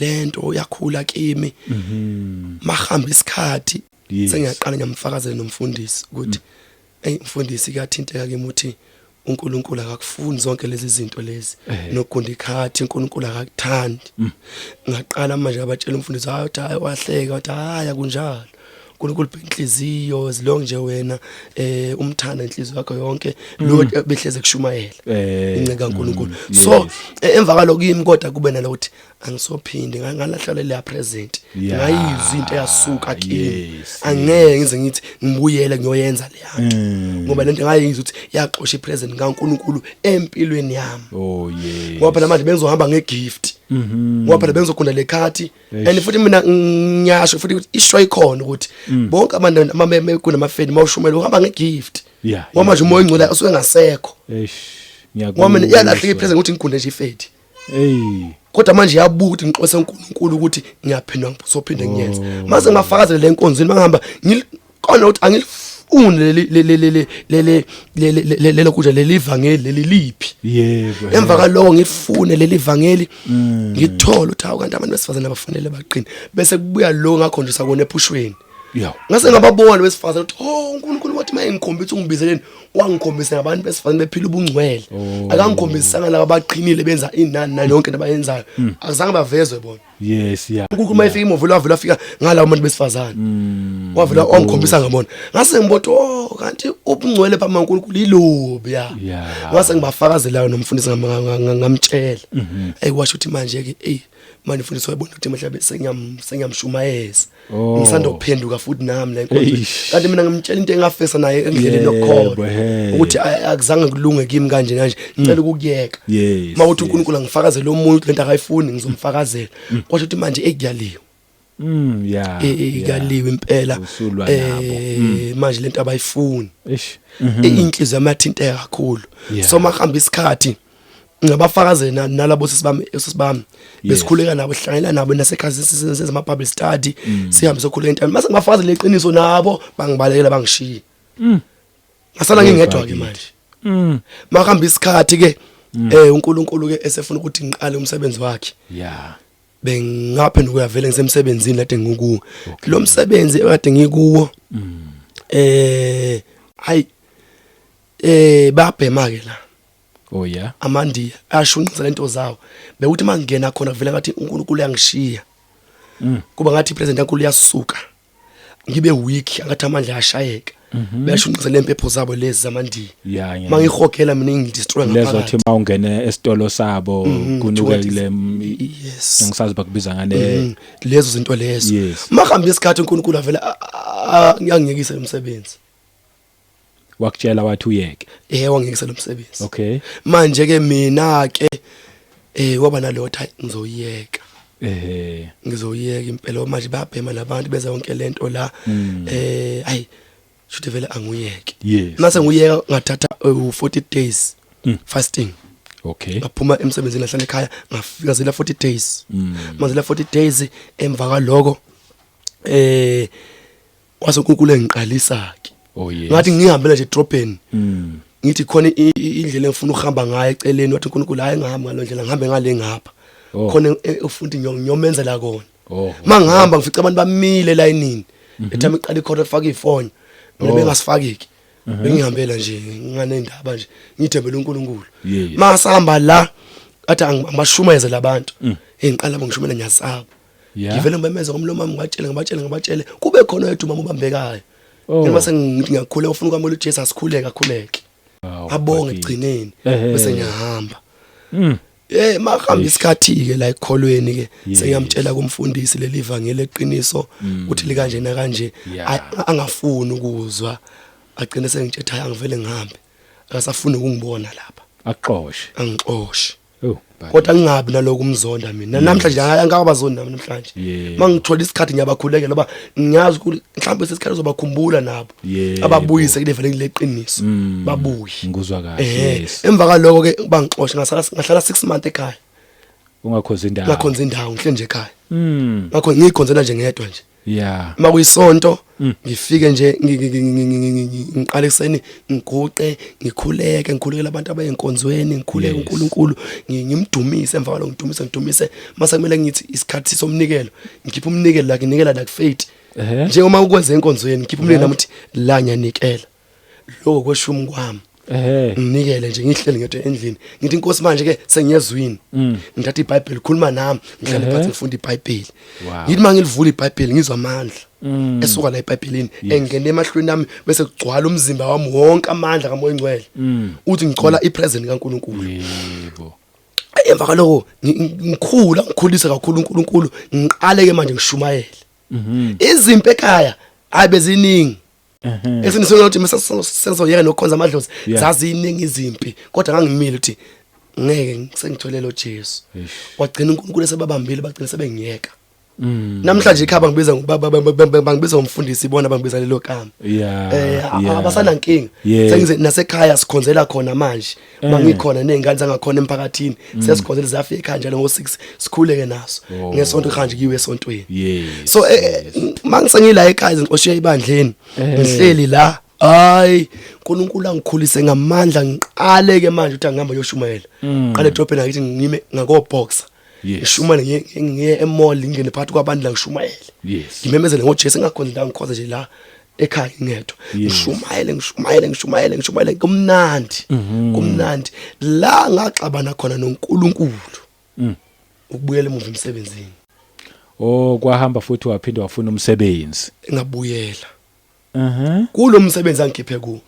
lento yakhula kimi mahamba isikhathi sengiyaqala ngiyamfakazela nomfundisi ukuthi mfundisi kathinteka kimi uthi uNkulunkulu akakufuni zonke lezi zinto lezi nokugunda ikhathi uNkulunkulu akakuthandi ngaqala manje abatshela umfundisi hayi wahleka wathi hayi akunjalo uNkulunkulu benhliziyo zilonke nje wena umthanda inhliziyo yakho yonke lo behleze kushumayela inceka kaNkulunkulu so emva kaloko kimi kodwa kube nalokuthi angisophinde ngalahlala le present ngayizwa into yasuka kimi angeke ngize ngithi ngibuyele ngiyoyenza le yanto ngoba lento ngayizwa ukuthi yaxosha ipresent kaNkulunkulu empilweni yami ngoba phela manje bengizohamba ngegift ngoba phela bengizogunda lekhathi and futhi mina ngiyasho futhi ukuthi isho ikhona ukuthi bonke abantu amameguna amafeni mawushumela uhamba ngegift ngoba manje umoya ingcola usuke ngasekho ngoba mina yalahlika ipresent ukuthi ngigunde nje ifethi kodwa manje yabuka ukuthi ngixose uNkulunkulu ukuthi ngiyaphinda ngizophinde ngiyenze mase ngafakazela le nkonzweni mangihamba ngikona ukuthi angilifune lelo kuja leli ivangeli leli liphi emva kaloko ngifune leli ivangeli ngithola ukuthi hawu kanti abantu besifazana abafunele baqine bese kubuya lo ngakhonjisa kona ephushweni ngase ngababona besifazana ukuthi uNkulunkulu wathi mayengikhombisa ungibizeleni wangikhombisa ngabantu besifazana bephila ubungcwele akangikhombisanga laba baqinile benza inani na yonke into abayenzayo akuzange bavezwe bona uNkulunkulu mayefika imovela wavela afika ngalawo abantu besifazana wavela ongikhombisa ngabona ngase ngibothi kanti ubungcwele phambi kaNkulunkulu ilobi ngase ngibafakazela nomfundisi ngamtshela washo ukuthi manje ke manje mfundisi wayibona ukuthi mhlawumbe senyamshumayeza ngisanda ukuphenduka futhi nami la inkonzo kanti mina ngimtshela into engafesa naye endleleni yokukholwa ukuthi akuzange kulunge kimi kanje nanje ngicela ukuyeka mawuthi uNkulunkulu angifakazele omuntu lento akayifuni ngizomfakazela kwasho ukuthi manje ekuyaliwe ikaliwe impela manje lento abayifuni inhliziyo yamathinteka kakhulu so mahamba isikhathi ngabafakazela nalabo sisibami besikhuleka nabo sihlangela nabo nasekhaya senze ama Bible study sihambe sokhuleka into mase ngibafakazela iqiniso nabo bangibalekela bangishiya ngasala ngingedwa ke manje mahamba isikhathi ke uNkulunkulu ke esefuna ukuthi ngiqale umsebenzi wakhe bengaphenduka uyavela ngisemsebenzini lade ngikuwo lo msebenzi ekade ngikuwo babhema ke la amandiya ashunqisa lento zawo bekuthi mangena khona kuvela ngathi uNkulunkulu uyangishiya kuba ngathi ipresident yankulu yasuka ngibe weak angathi amandla ayashayeka beyashunqisa lempepho zabo lezi zamandiya mangihogela mina ngidestroy ngaphakathi lezo thi mawungene esitolo sabo kunukele ngisazi bakubiza ngane lezo zinto lezo mahamba isikhathi uNkulunkulu avela ngiyangiyekisa umsebenzi wakutshela wathi uyeke wangiyekisa lo msebenzi manje ke mina ke waba nalotha ngizoyeka ngizoyeka impela manje bayabhema labantu beza yonke lento la shothi vele anguyeke mase nguyeka ngathatha 40 days fasting baphuma emsebenzini lahlala ekhaya ngafika zela 40 days mazela 40 days emva kaloko wase uNkulunkulu engiqalisa ke Oh yes. ngathi ngihambela nje edrobheni ngithi khona indlela engifuna ukuhamba ngayo eceleni wathi uNkulunkulu hayi ngahambi ngalo ndlela ngihambe ngale ngapha khona ufunda ngiyomenzela kona mangihamba ngifica abantu bamile layinini ethama iqala ikhona ufaka iphone mina bengasifakiki bengihambela nje nganendaba nje ngithembele uNkulunkulu masihamba la athi angibashumeze labantu engiqala ngishumela nyasaba ngivele ngibemeza ngomlomo wami ngabatshele kube khona yethu mama ubambekayo mase ngithi ngiyakhuleka ufuna ukwamela uJesu asikhuleke akhuleke abonge egcineni bese ngiyahamba mahamba isikhathi ke la ekholweni ke sengiyamtshela kumfundisi leli ivangeli eqiniso uthi likanje na kanje angafuni ukuzwa agcine sengitshetha hayi angivele ngihambe akasafuni ukungibona lapha aqoshe angixoshe kodwa ngingabi naloku umzonda mina namhlanje angakabazonda namhlanje mangithola isikhathi ngiyabakhulekela ngoba ngiyazi ukuthi mhlawumbe sesikhathi uzobakhumbula nabo ababuyise kule vele leqiniso babuye ngizwa kahle emva kaloko ke bangixoshe ngahlala 6 months ekhaya ungakhonza indawo ngakhonza indawo ngihle nje ekhaya ngakho ngikhonzela nje ngedwa nje makuyisonto ngifike nje ngiqale ekseni ngiguqe ngikhulekela abantu abayinkonzweni ngikhuleke uNkulunkulu ngimdumise emva kwalo ngidumise mase kumele ngithi isikhathi somnikelo ngikhipha umnikelo la nginikela la kufaith njengoba ukwenza enkonzweni ngikhipha umnikelo nami uthi la ngiyanikela lokho kweshumi kwami nginikele nje ngihlele ngedwa endlini ngithi inkosi manje ke sengiyezwini ngithatha iBhayibheli khuluma nami ngihlale phansi ngifunda iBhayibheli ngithi mangilivula iBhayibheli ngizwa amandla esuka la eBhayibhelini engene emahlweni nami bese kugcwala umzimba wami wonke amandla kaMoya Ngcwele uthi ngichola ipresence kaNkulunkulu yebo emva kaloko ngikhulisa kakhulu uNkulunkulu ngiqale ke manje ngishumayele izimpi ekhaya abeziningi esinisona ukuthi mesesoyeka nokukhonza amadlozi zaziningi izimpi kodwa ngangimile ukuthi ngeke sengitholele uJesu wagcina uNkulunkulu esebabambile bagcina sebengiyeka namhlanje ikhaba ngibiza bangibiza umfundisi ibona bangibiza lelo kama abasana nkinga sengize nasekhaya sikhonzela khona manje mangikhona nezingane zangakhona emphakathini sesikhonzela zafika ekhaya njalo ngo6 sikhuleke naso ngesonto khanje kiwe esontweni so mangisengila ekhaya ngixoshiye ibandleni ngihleli la hayi uNkulunkulu angikhulise ngamandla ngiqale ke manje uthi angihamba yoshumayela qale edrobheni akithi ngime ngakoboxer ngishumane ngiye emall ngene phakathi kwabantu la ngishumayele ngimemezele ngoJesu engakhona la ngikhoza nje la ekhaya ngedwa ngishumayele kumnandi la ngaxabana khona noNkulunkulu ukubuyela emuva emsebenzini kwahamba futhi waphinde wafuna umsebenzi ngabuyela kulo msebenzi angikhiphe ku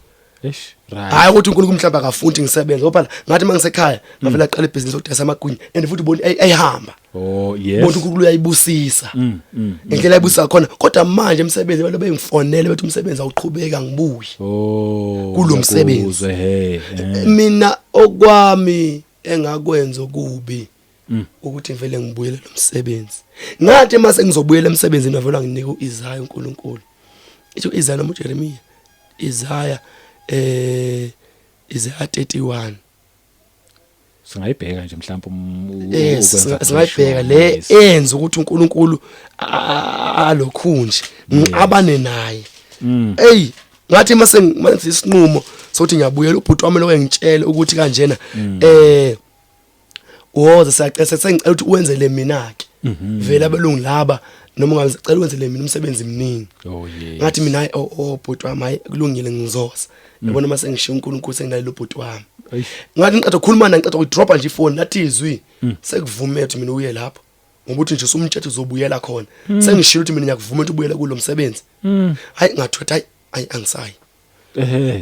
right hayi ukuthi uNkulunkulu mhlawumbe akafundi ngisebenze ngoba ngathi mangisekhaya ngavela aqala ibhizinisi lokudayisa amagwinya and futhi uboni ayihamba yes bonke uNkulunkulu uyayibusisa indlela ayibusisa khona kodwa manje umsebenzi balo bengifonele bethi umsebenzi awuqhubeka ngibuye kulo msebenzi mina okwami engakwenza okubi ukuthi ngivele ngibuyele lo msebenzi ngathi mase ngizobuyela emsebenzini wavela nginika uIsaya uNkulunkulu ithi Isaya noma uJeremiya Isaya Isaya 31 singayibheka nje mhlawumbe singayibheka le enza ukuthi uNkulunkulu alokhunje abane naye ngathi mase isinqumo sokuthi ngiyabuyela ubhuti wami lo engitshela ukuthi kanjena woza siyacela sengicela ukuthi uwenzele mina ke vele abelungu laba noma ngicela uwenzele mina umsebenzi eminingi ngathi mina bhuti wami kulungile ngizoza yabona mase ngishiya uNkulunkulu senginalo bhuti wami ngathi ngicela ukukhuluma naye ngicela ukudropa nje ifoni nathi izwi sekuvume ukuthi mina uye lapho ngoba uthi nje usumtshethe uzobuyela khona sengishilo ukuthi mina ngiyakuvuma ukuthi ubuyele kulo msebenzi hayi ngathotha hayi angisayi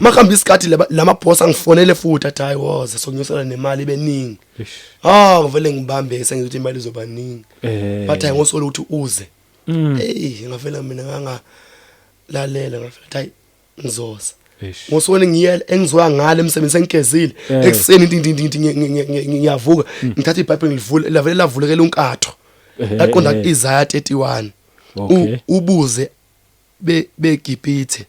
makhamba isikhathi lamaboss angifonele futhi athi hayi woza sonyusela nemali beningi ngivele ngibambe sengithi imali izoba ningi bathi hayi ngosolo ukuthi uze ngavela mina ngangalalela ngavela hayi ngizoza ngosone ngiyela engizwa ngale emsebenzi sengigezile ekseni ngiyavuka ngithatha iBhayibheli ngilivula lavele lavulekela unkatho laqonda Isaya 31 ubuze beGibhithe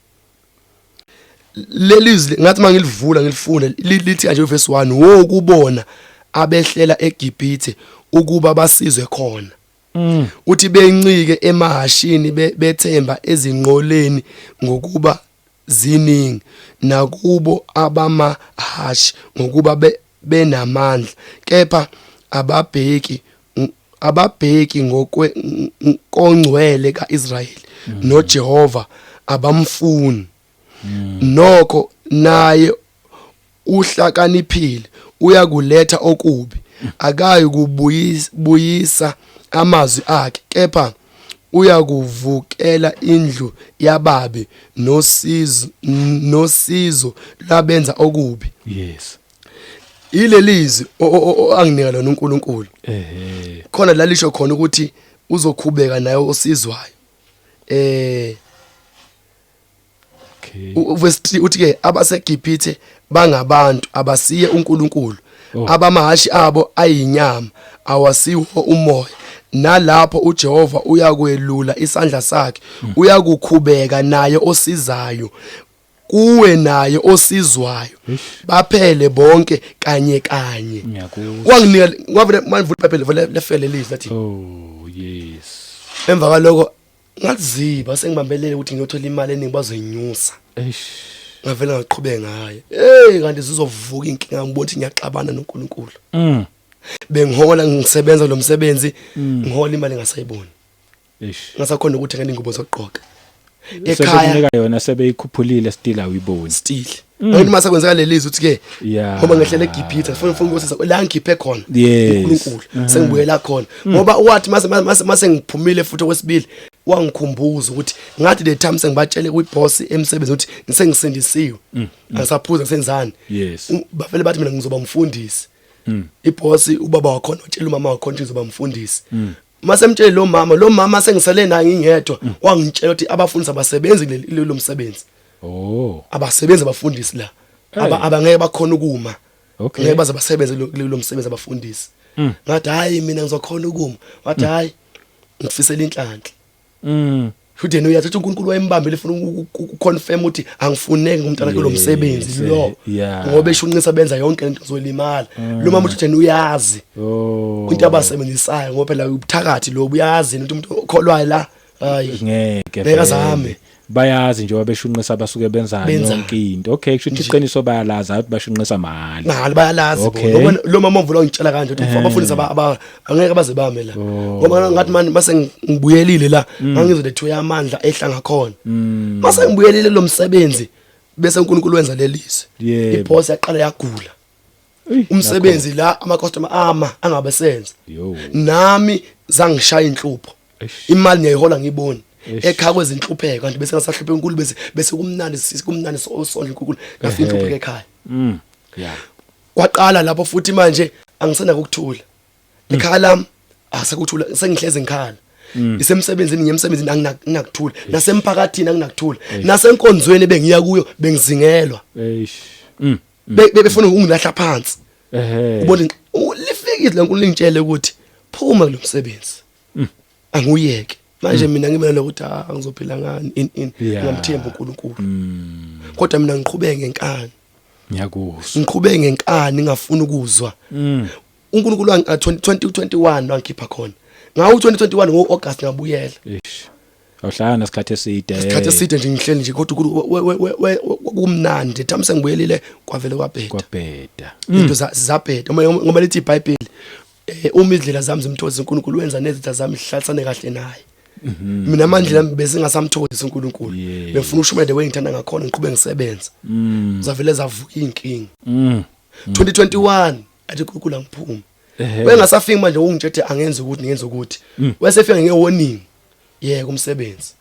lelizwi ngathi mangilivula ngilifunda lithi kanje verse 1 wokubona abehlela eGibhithe ukuba basizwe khona uthi bencike emahashini bethemba ezinqoleni ngokuba ziningi nakubo abamahashi ngokuba benamandla, kepha ababheki ngokongcwele kaIsrayeli noJehova abamfuni. Nokho naye uhlakaniphile uyakuletha okubi, akayi kubuyisa amazwi akhe, kepha uyakuvukela indlu yababi nosizo labenza okubi. Yes. Ilelizwi anginika lona uNkulunkulu. Khona lalisho khona ukuthi uzokhubeka naye osizwayo. Verse 3 uthi ke abaseGibhithe bangabantu abasiye uNkulunkulu, abamahashi abo ayinyama awasiho umoya. Nalapho uJehova uyakwelula isandla sakhe, uyakukhubeka naye osizayo, kuwe naye osizwayo, baphele bonke kanye kanye. Kwanginika ngavele manivula iBhayibheli lefele lizwi lathi, oh yes, emva kaloko ngaziba sengibambelele ukuthi ngiyothola imali eningi bazoyinyusa. Ngavela ngaqhubeka ngaye. Kanti sizovuka inkinga, ngibona ukuthi ngiyaxabana noNkulunkulu. Bengihola ngisebenza lo msebenzi, ngihola imali ngasayiboni. Ngasakhona ukuthi ngene ingubo zokuqoqa. Ekhaya yona sebeyikhuphulile still awuyiboni. Still. Ngithi mase kwenzeka lelizwi uthi ke ngoba ngehlela eGibhithe ngifuna ukuzisa la ngiphe khona uNkulunkulu sengibuyela khona ngoba wathi mase ngiphumile futhi okwesibili wangikhumbuza ukuthi ngathi the time sengibatshele kuyiboss emsebenzi ukuthi ngisengisindisiwe angisaphuza ngisenzani. Bafele bathi mina ngizoba umfundisi. Iboss ubaba wakhona utshela umama wakhona ukuthi uzoba umfundisi. Mase mtshele lo mama sengisele naye ngingedwa wangitshela ukuthi abafundisi abasebenzi lo msebenzi. Abasebenzi abafundisi la abangeke bakhona ukuma. Ngeke baze basebenze lo msebenzi abafundisi. Ngathi hayi mina ngizokhona ukuma. Wathi hayi ngifisela inhlanhla. Futhi yena uyathi uNkulunkulu wayembambile ufuna ukuconfirm ukuthi angifuneki ngumntana lo msebenzi lo. Ngoba eshunqisa benza yonke into zolimala. Lo mama uthi yena uyazi. Into abasebenzisayo ngoba phela ubuthakathi lo buyazi ukuthi umuntu okholwayo la hayi ngeke bezame. Bayazi nje wabeshunqisa abasuke benza yonke into. Okay, kusho ukuthi iqiniso bayalazi ukuthi bashunqisa mahali. Bayalazi ngoba lo mama mvula ngitshela kanje ukuthi abafundisi angeke baze bame la. Ngoba ngathi manje mase ngibuyelile la ngangizode thuya amandla ehla ngakhona. Mase ngibuyelile lo msebenzi bese uNkulunkulu wenza lelizwe. Iboss yaqala yagula. Umsebenzi la ama customer angabe senza. Nami zangishaya inhlupho. Imali ngiyayihola ngiboni. Ekhaya kwezinhlupheko kanti bese ngasahluphe enkulu bese kumnandi osondla inkukulu ngafika inhlupheko ekhaya. Kwaqala lapho futhi manje angisena ukuthula. Ekhaya lami asekuthula sengihleze ngikhala. Isemsebenzini ngiyemsebenzini anginakuthula. Nasemphakathini anginakuthula. Nasenkonzweni bengiya kuyo bengizingelwa. Befuna ungilahla phansi. Ubona lifikile lenkulu lingitshele ukuthi phuma kulo msebenzi. Anguyeke. Manje mina ngibona ukuthi angizophila ngani ngamthemba uNkulunkulu. Kodwa mina ngiqhubeke ngenkani. Ngiyakuzwa. Ngiqhubeke ngenkani ngafuna ukuzwa. uNkulunkulu 2021 wangikhipha khona. Ngawo 2021 ngoAugust ngabuyela. Awuhlala nesikhathi eside. Isikhathi eside nje ngihleli nje kodwa kumnandi. Thambi sengibuyelile kwavele kwabheda. Into zabheda. Ngoba lithi iBhayibheli uma izindlela zami zimthokozisa uNkulunkulu wenza nezitha zami zihlalisane kahle naye. Mina manje lami bese ngasamthokozisa uNkulunkulu. Bengifuna ukushumayela the way ngithanda ngakhona ngiqhubeke ngisebenza. Zavele zavuka inkingi. 2021 athi uNkulunkulu angiphuma. Wengasafiki manje ungithethe angenza ukuthi ngenza ukuthi. Wesefika ngewarning yeke umsebenzi.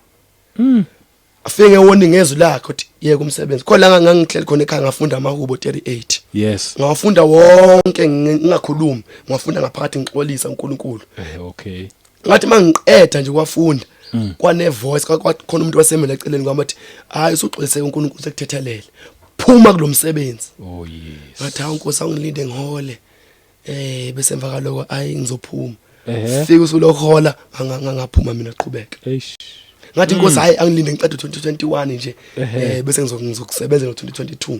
Afike ngewarning ngezwi lakhe uthi yeke umsebenzi. Khona la ngangihleli khona ekhaya ngafunda amahubo 38. Yes. Ngafunda wonke ngingakhulumi, ngafunda ngaphakathi ngixolisa uNkulunkulu. Okay. Ngathi mangiqeda nje kwafunda kwane voice kwakhona umuntu wasemela eceleni kwami athi hayi usuxolise uNkulunkulu sekuthethelele. Phuma kulomsebenzi. Oh yes. Ngathi hawu Nkosi angilinde ngihole. Bese emva kaloko ayi ngizophuma. Fika usulohola ngaphuma mina qhubeka. Ngathi Nkosi hayi angilinde ngicede 2021 nje bese ngizokusebenza ngo2022.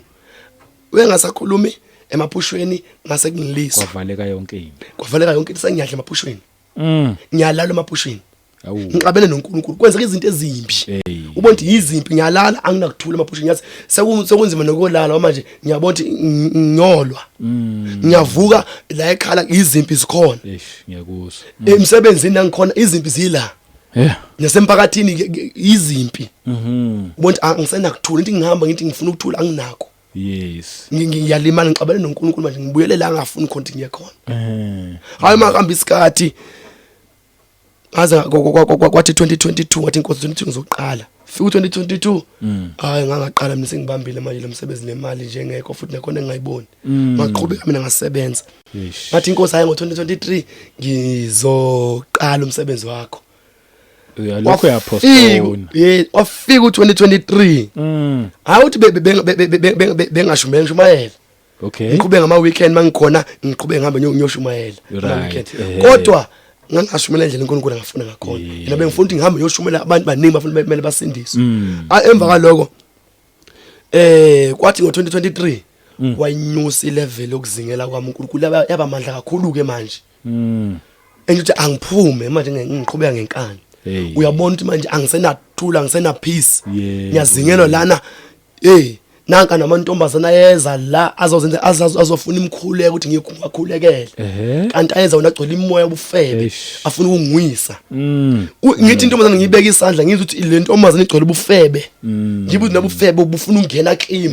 Wengasakhulumi emaphushweni ngase kungiliswa. Kwavaleka yonke into. Kwavaleka yonke into sengiyadla emaphushweni. Ngiyalala emaphushweni. Ngiqabele noNkulunkulu kwenzeka izinto ezimbi. ubona ukuthi yizimpi ngiyalala anginakuthula emaphushini ngiyathi sekunzima nokulala manje ngiyabona ukuthi nginyolwa ngiyavuka la ekhala izimpi zikhona ngiyakuzwa emsebenzini ngikhona izimpi zila nasemphakathini izimpi ubona ukuthi angisenakuthula into ngihamba ngithi ngifuna ukuthula anginakho yes ngiyalimala ngixabane noNkulunkulu manje ngibuyele la ngafuni konke ngiye khona hayi makahamba isikhathi aza kwathi 2022 wathi inkosi 2022 ngizoqala fika 2022 hayi ngangaqala mina sengibambile manje lo msebenzi nemali njengekho futhi nekhona engayiboni ngaqhubeka mina ngasebenza ngathi inkosi hayi ngo2023 ngizoqala umsebenzi wakho lokho yapostpone wafika u2023 hayi uthi bengashumayela ngishumayela okay ngiqhubeka ngama weekend mangikhona ngiqhubeka ngihambe ngiyoshumayela weekend kodwa ngangashumela endlela uNkulunkulu angafuna ngakhona yena bengifuna ukuthi ngihambe yoshumela abantu baningi bafuna kumele basindiswe emva kaloko kwathi ngo2023 wayinyusa ilevel yokuzingela kwami uNkulunkulu yaba amandla kakhulu ke manje engithi angiphume manje ngiqhubeka ngenkani uyabona ukuthi manje angisenathula angisena peace ngiyazingelwa lana nanka namantombazana yeza la azozenza azofuna imkhuleko ukuthi ngikhulekele kanti ayeza unagcwele imoya obufebe afuna ukungwisa ngithi intombazana ngibeka isandla ngizwe ukuthi le ntombazana igcwele ubufebe ngibuthi nabufebe ubufuna ukungena kimi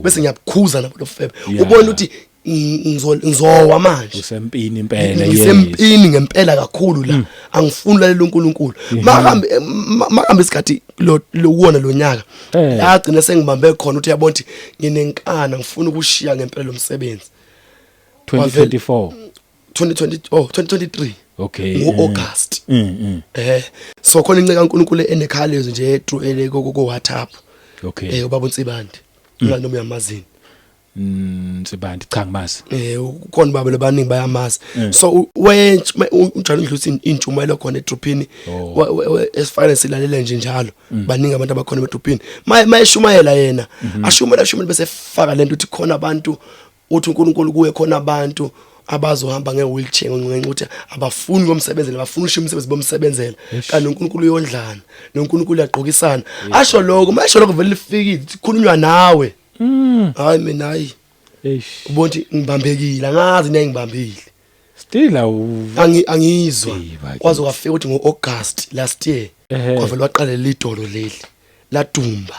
bese ngiyabukhuza nabo lofebe ubona ukuthi ngizowa manje usempini impela ngisempini ngempela kakhulu la angifuni lalela uNkulunkulu makambe isikhathi lo wona lo nyaka yagcina sengibambe khona uthi yabona ukuthi nginenkana ngifuna ukushiya ngempela lo msebenzi 2023 okay ngo-August so khona inceka uNkulunkulu enekhalezo nje through ko WhatsApp okay ubaba uNtsibandi ngalo uyamazini Nsibandi cha ngimazi ukhona baba lebaningi bayamazi so unjalo ndlusi intshumayelo khona eDruphini esifana silalela nje njalo baningi abantu abakhona eDruphini mayeshumayela yena ashumela bese faka lento uthi khona abantu uthi uNkulunkulu kuye khona abantu abazohamba ngewheelchair ngenxa ukuthi abafuni komsebenzela bafuna ushiya umsebenzi bomsebenzela kanti uNkulunkulu uyondlana noNkulunkulu uyagqokisana asho lokho mayesho lokho vele lifikile sikhulunywa nawe hayi mina hayi ubona ukuthi ngibambekile angazi ngiyangibambile still angizwa kwaze kwafika ukuthi ngo-August last year kwavela waqala lidolo leli ladumba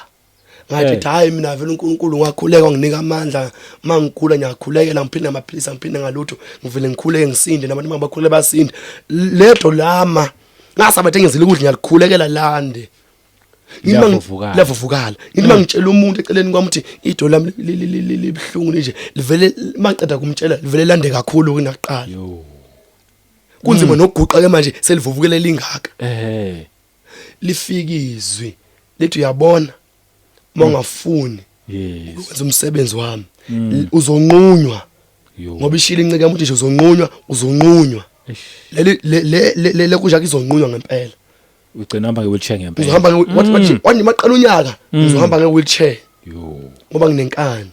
ngathi hayi mina vele uNkulunkulu ngakhuleka nginika amandla mangikhula ngiyakhulekela ngiphinde amaphilisi ngiphinde ngalutho ngivele ngikhuleke ngisinde nabantu mabakhuleke basinde ledo lama ngasabathe ngizile ukudla ngiyalikhulekela lande lavuvukala ngithi mangitshela umuntu eceleni kwami ukuthi idolo lami libhlungu nje livele maqeda kumtshela livele lande kakhulu kunakuqala kunzima nokuguqa ke manje selivuvukele lingaka lifikizwe lethi uyabona mangafuni ukwenza umsebenzi wami uzonqunywa ngoba ishila inceke yami ukuthi nje uzonqunywa le kunjaka izonqunywa ngempela ugcina hamba nge-wheelchair ngempela uzohamba wathi maqala unyaka uzohamba nge-wheelchair ngoba nginenkani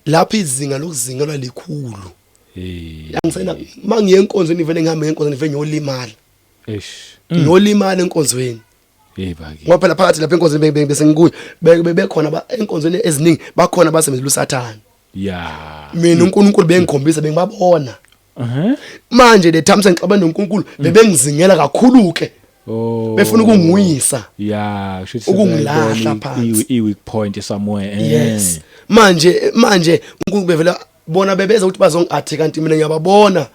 lapho izinga lokuzingelwa likhulu yangisena mangiye enkonzweni vele ngihambe ngenkonzweni vele ngiyolimala ngiyolimala enkonzweni ngoba phela phakathi lapha enkonzweni bese ngikuyo bekhona enkonzweni eziningi bakhona basebenzela uSathane mina uNkulunkulu bengikhombisa bengibabona manje le time sengixabana noNkulunkulu bebengizingela kakhulu ke befuna ukungwisa kusho ukungilahla phansi i-weak point somewhere yes manje uNkulunkulu bevela bona bebeza ukuthi bazongi-athe kanti mina ngiyababona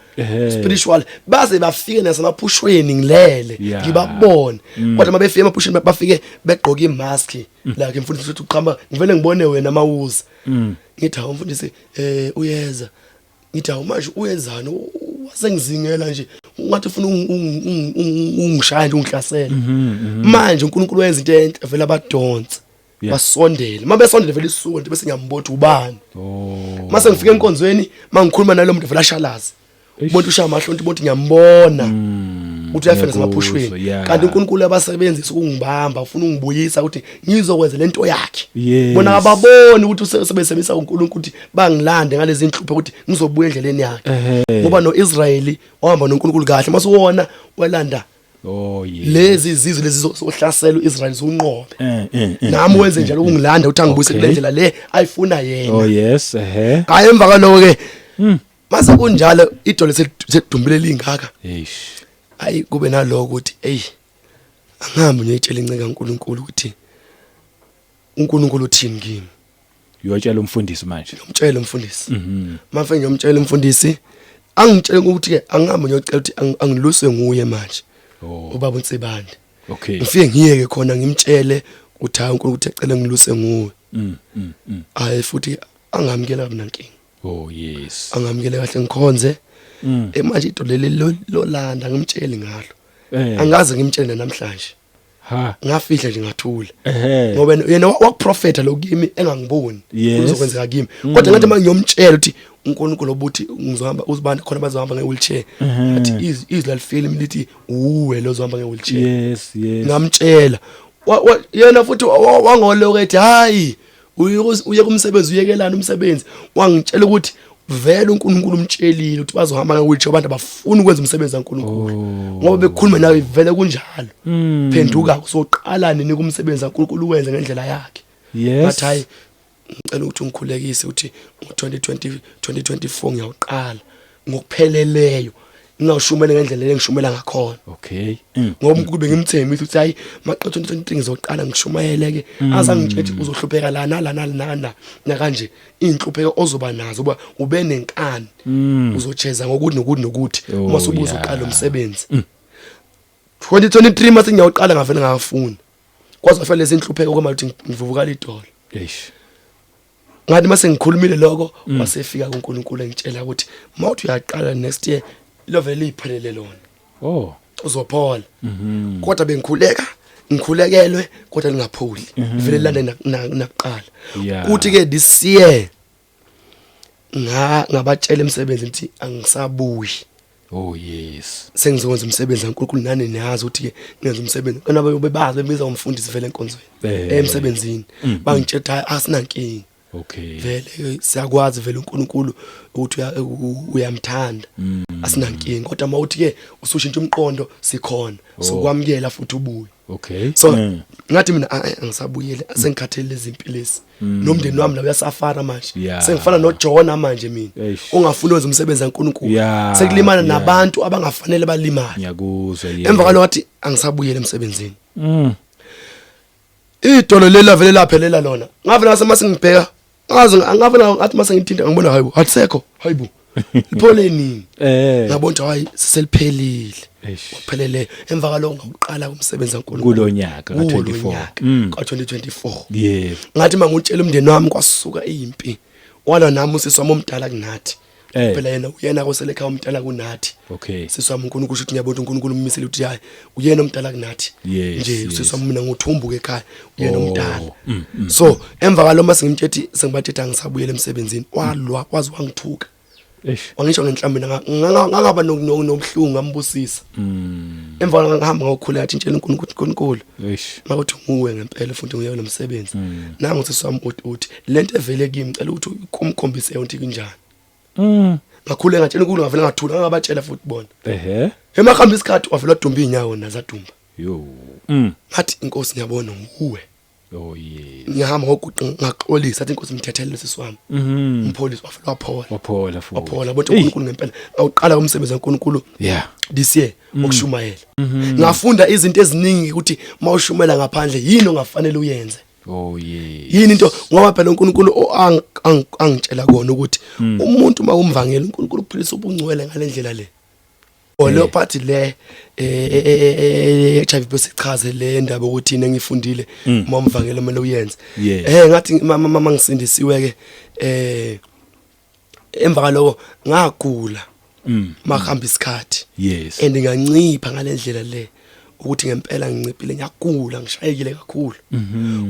spiritual baze bafike nasemaphushweni ngilele ngibabone kodwa mabefike emaphushweni bafike begqoka imask like mfundisi ukuthi uqhamba ngivele ngibone wena mawuza ngithi hawu mfundisi uyeza ngithi hawu manje uyezana wasengizingela nje ungathi ufuna ungishaya nje ungihlasela manje uNkulunkulu wenza into enhle vele abadonsa basondele mabesondele vele isonto bese ngiyambotha ubani mase ngifike enkonzweni mangikhuluma nalo muntu vele ashalaza ubona ushaya amahlonto ubona ngiyambona uthi uyafena semaphushweni kanti uNkulunkulu yabasebenzisa ukungibamba ufuna ungibuyisa ukuthi ngizokwenza lento yakhe bona ababoni ukuthi usebenzisa uNkulunkulu ukuthi bangilande ngalezi inhlupho ukuthi ngizobuya endleleni yakhe ngoba noIsraeli ohamba noNkulunkulu kahle mase uwona welanda Oh yeah. lezi izizwe lezi zohlasela uIsrael zonqobe nami mm, wenze njalo ungilanda uthi angibuyise kule ndlela le ayifuna yena. Oh yes, hayi emva kaloko ke mase kunjalo idolo selidumbile lingaka eish, hayi kube naloko ukuthi angihambe ngiyitshela inceke kaNkuluNkulu ukuthi uNkulunkulu uthini kimi. uyotshela umfundisi manje. Ngiyomtshela umfundisi manje ngiyomtshela umfundisi angitshela ukuthi ke angihambe ngiyocela ukuthi angiluse nguye manje ubaba uNsibande. Okay. Ngifike ngiyeke khona ngimtshele ukuthi hayi uNkulunkulu uthecela ngiluse nguwe. Hayi futhi angamkela mina inkinga. Oh yes. Angamkele kahle ngikhonze. Manje idolo leli lolanda ngimtsheli ngalo. Angaze ngimtshele namhlanje. Ha. Ngafihla nje ngathula. Ngoba yena wakuprofeta lo kimi engangiboni. Kuzokwenzeka kimi. Kodwa ngathi manje ngiyomtshela ukuthi uNkulunkulu obuthi ngizohamba uzibanda khona bazohamba ngewheelchair. Athi izwi lalifile lithi uwe lozohamba ngewheelchair. Yes. Ngamtshela. Yena futhi wangoloku ethi hayi uye kumsebenzi uyekelana umsebenzi. Wangitshela ukuthi vele uNkulunkulu umtshelile ukuthi bazohamba ngewheelchair abantu abafuni ukwenza umsebenzi kaNkulunkulu. Ngoba bekhuluma nawe vele kunjalo. Phenduka usoqala nini kumsebenzi kaNkulunkulu wenze ngendlela yakhe. Ngathi hayi ngicela ukuthi ungikhulekise ukuthi ngo2024 ngiyawuqala ngokupheleleyo ngingawushumela ngendlela engishumela ngakhona. Okay. Ngoba kube ngimthembi ukuthi hayi maqetho 2023 ngizoqala ngishumayele ke azangitshethi uzohlupheka lana kanje inhlupheko ozoba nazo uba ube nenkani uzocheza ngokuthi uma usubuza uqala umsebenzi 2023 mase ngiyawuqala ngavele ngafuna kwaze afele lezinhlupheko kwama ukuthi ngivuvuka lidolo. Ngathi mase ngikhulumile lokho wasefika kuNkulunkulu engitshela ukuthi mawuthi uyaqala next year lovele iphelele lona. Uzophola. Kodwa ngikhulekelwe kodwa lingaphuli. Vele lande nakuqala. Kuthi ke this year ngabatshela emsebenzi ukuthi angisabuyi. Oh yes. Sengizokwenza umsebenzi kaNkulunkulu nani niyazi ukuthi ke ngenza umsebenzi. Kana bebazi bembiza umfundisi vele enkonzweni. Emsebenzini. Bangitshela asinankingi. Okay. Vele siyakwazi vele uNkulunkulu ukuthi uyamthanda asinankingi kodwa mawuthi ke usushintsha umqondo sikhona sokwamukela futhi ubuye. Okay. So ngathi mina angisabuyele sengikhathele lezi impilo lezi nomndeni wami la uyasafara manje sengifana noJona manje mina ungafuni wenza umsebenzi kaNkulunkulu sekulimana nabantu abangafanele balimale. Ngiyakuzwa emva kwalo wathi angisabuyele emsebenzini. Idolo lela vele laphelela lona ngavela nasemase ngibheka ngavela ngathi mase ngithinta ngibona hayibo atsekho hayibo iphole nini ngabona hayi seliphelile waphelele emva kwalo ngaqala umsebenzi kaNkulunkulu kulonyaka ka2024 yebo ngathi mangutshela umndeni wami kwasuka impi wala nami usisi wami omdala kunathi phela yena kosele ekhaya umdala kunathi. Okay. Sisi wami uNkulunkulu uthi ngiyabona uNkulunkulu ummisile ukuthi hayi uyena omdala kunathi nje usisi wami mina ngothumbuke ekhaya uyena omdala. So emva kwalo mase ngimtshethi sengibathetha ngisabuyela emsebenzini walwa kwazi wangithuka. Wangisho ngenhlambi ngangaba nobuhlungu ngambusisa. Emva kwalo ngihamba ngokukhuleka athi ntshela uNkulunkulu. Ngakuthi nguwe ngempela futhi nguye lo msebenzi. Nangu usisi wami uthi lento evele kimi ngicela ukuthi kumkhombise ukuthi kunjani. Ngakhule ngatshela uNkulunkulu ngavela ngathula ngabatshela futhi bona. Emakhamba isikhathi wavela dumba inyawo nazadumba. Ngathi inkosi ngiyabona nguwe. Oh yeah. Ngihamba ngokuqi ngaxolisa athi inkosi mthethelele sisiwami. Umpolisi wafela waphola futhi. Waphola bonke uNkulunkulu ngempela. Awuqala umsebenzi kaNkulunkulu. This year ukushumayela. Ngafunda izinto eziningi ukuthi mawushumela ngaphandle yini ongafanele uyenze. Oh yeah. Yini into ngoba phela uNkulunkulu angitshela kona ukuthi umuntu makumvangela uNkulunkulu uphilisa ubungcwele ngalendlela le. Lo party le HIV besichaze le ndaba ukuthi yini ngifundile uma umvangela kumele uyenze. Ngathi mama ngisindisiwe ke emva kwaloko ngagula mahamba isikhathi and ngancipha ngalendlela le ukuthi ngempela nginciphile ngiyagula ngishayekile kakhulu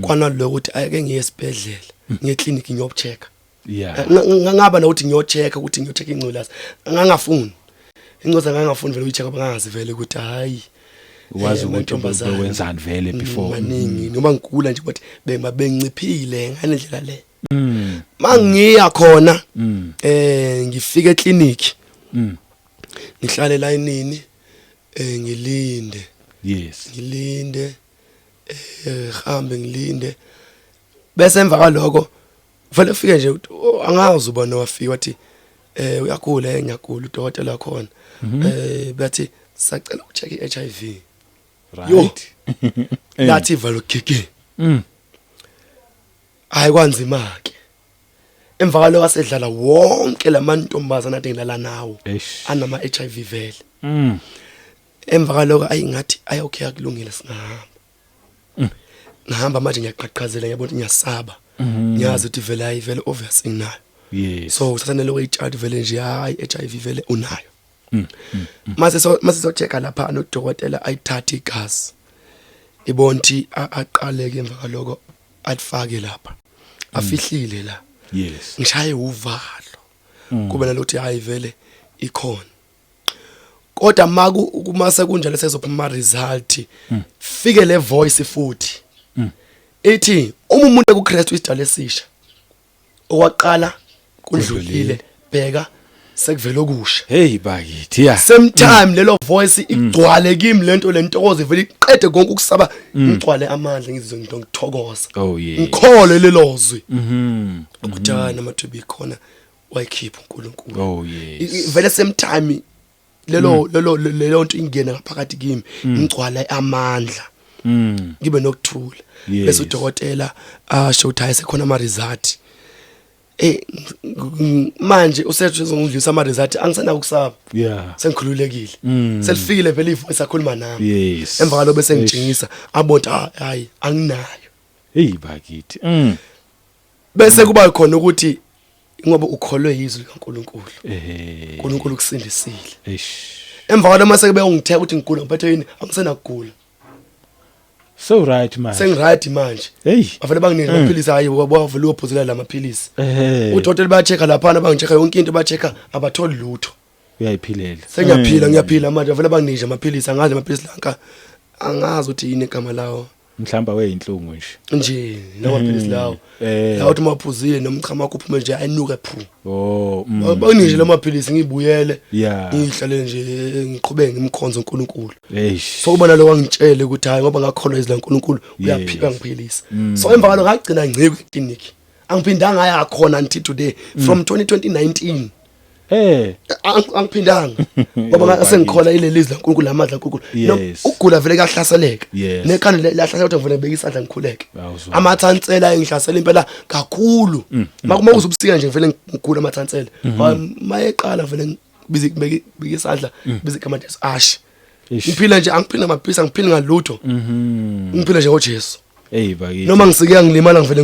kwana lo ukuthi ake ngiye esibhedlela ngiye clinic ngiyocheck ngangaba nokuthi ngiyocheck ukuthi ngiyocheck ingculaza ngangafuni ingcoza ngangafuni vele uyicheck abangazi vele ukuthi hayi wazi ukuthi wenzani vele before maningi noma ngigula nje but benginciphile ngalendlela le mangiya khona ngifika eclinic ngihlale layinini ngilinde Yes. ngilinde hambe ngilinde bese emva kwaloko vele ufike nje angazi ubona wafika wathi uyagula ngiyagula udokotela khona bathi sacela ucheck iHIV Right. lathi valo kike hayi kwanzima ke emva kwaloko asedlala wonke lamantombazana ade ngilala nawo anama HIV vele emva kwaloko ayingathi okay akulungile singahamba ngihamba manje ngiyaqhaqhazela ngiyabona ukuthi ngiyasaba ngiyazi ukuthi vele hayi vele obvious inayo Yes. so uthathanele weichart vele nje hayi HIV vele unayo mase so check lapha nodokotela ayithatha igazi ibonthi aqale ke emva kwaloko atfake lapha afihlile la Yes. ngishaye uvalo kube nalokuthi hayi vele ikhona kodwa kumase kunjalo sezophuma result fike le voice futhi ethi uma umuntu ekuKristu isidalwa esisha okwaqala kudlulile bheka sekuvela okusha Hey bakithi ya. same time lelo voice igcwale kimi lento lentokozo vele iqede konke ukusaba igcwale amandla ngizizwe ngithokoza Oh yeah. ngikhole lelo zwi ukudana amathubi khona wayikhipha uNkulunkulu Oh yes. vele same time lelo nto ingena ngaphakathi kimi ngigcwala amandla ngibe nokuthula bese udokotela asho ukuthi ayisekhona ama result manje usethu uzongidlisa ama result angisena ukusaba Yeah. sengikhululekile selifikile vele ivoice akhuluma nami Yes. emva kwalo bese ngijingisa abonto hayi anginayo Hey bakithi. bese kuba khona ukuthi ngoba ukholwe yizwi kaNkuluNkulu uNkulunkulu kusindisile Eish. emva kwalo mase kube ungitheka ukuthi ngigula ngiphethe yini angisena kugula So right man. sengiright manje Hey. avele banginika amaphilisi hayi wavele uphuzela lamaphilisi Eh. udokotela bayacheka lapha bangicheka yonke into bacheka abatholi lutho Uyayiphilela. ngiyaphila manje avele banginije amaphilisi angazi amaphilisi lanka angazi ukuthi yini igama lawo Mhlamba weyinhlungu nje lamaphilisi lawo la uthi maphuzile nomchama wakho uphume nje ayinuke phu Oh. banginije lamaphilisi ngibuyele Yeah. ngihlale nje ngiqhubeke ngimkhonza uNkulunkulu Eish. so ubona lo wangitshele ukuthi hayi ngoba ngakholwa izwi laNkulunkulu uyaphika ngiphilisa so emva kwalo ngagcina ngicike eklinik angiphindanga aya khona until today from 2019 angiphindanga ngoba sengikhola ileli izwi laNkulunkulu lamadla kaNkulunkulu ukugula vele kahlaseleka nekhanda lahlasela ukuthi ngivele ngibeka isandla ngikhuleke amathansela engihlasela impela kakhulu makuma uzubusika nje vele ngigula amathansela mayeqala vele ngibeka isandla bize kaMatesu ash ngiphila nje angiphila ngamaphisa ngiphila ngalutho ngiphila nje ngoJesu Hey bakithi. noma ngisike ngilimala ngivele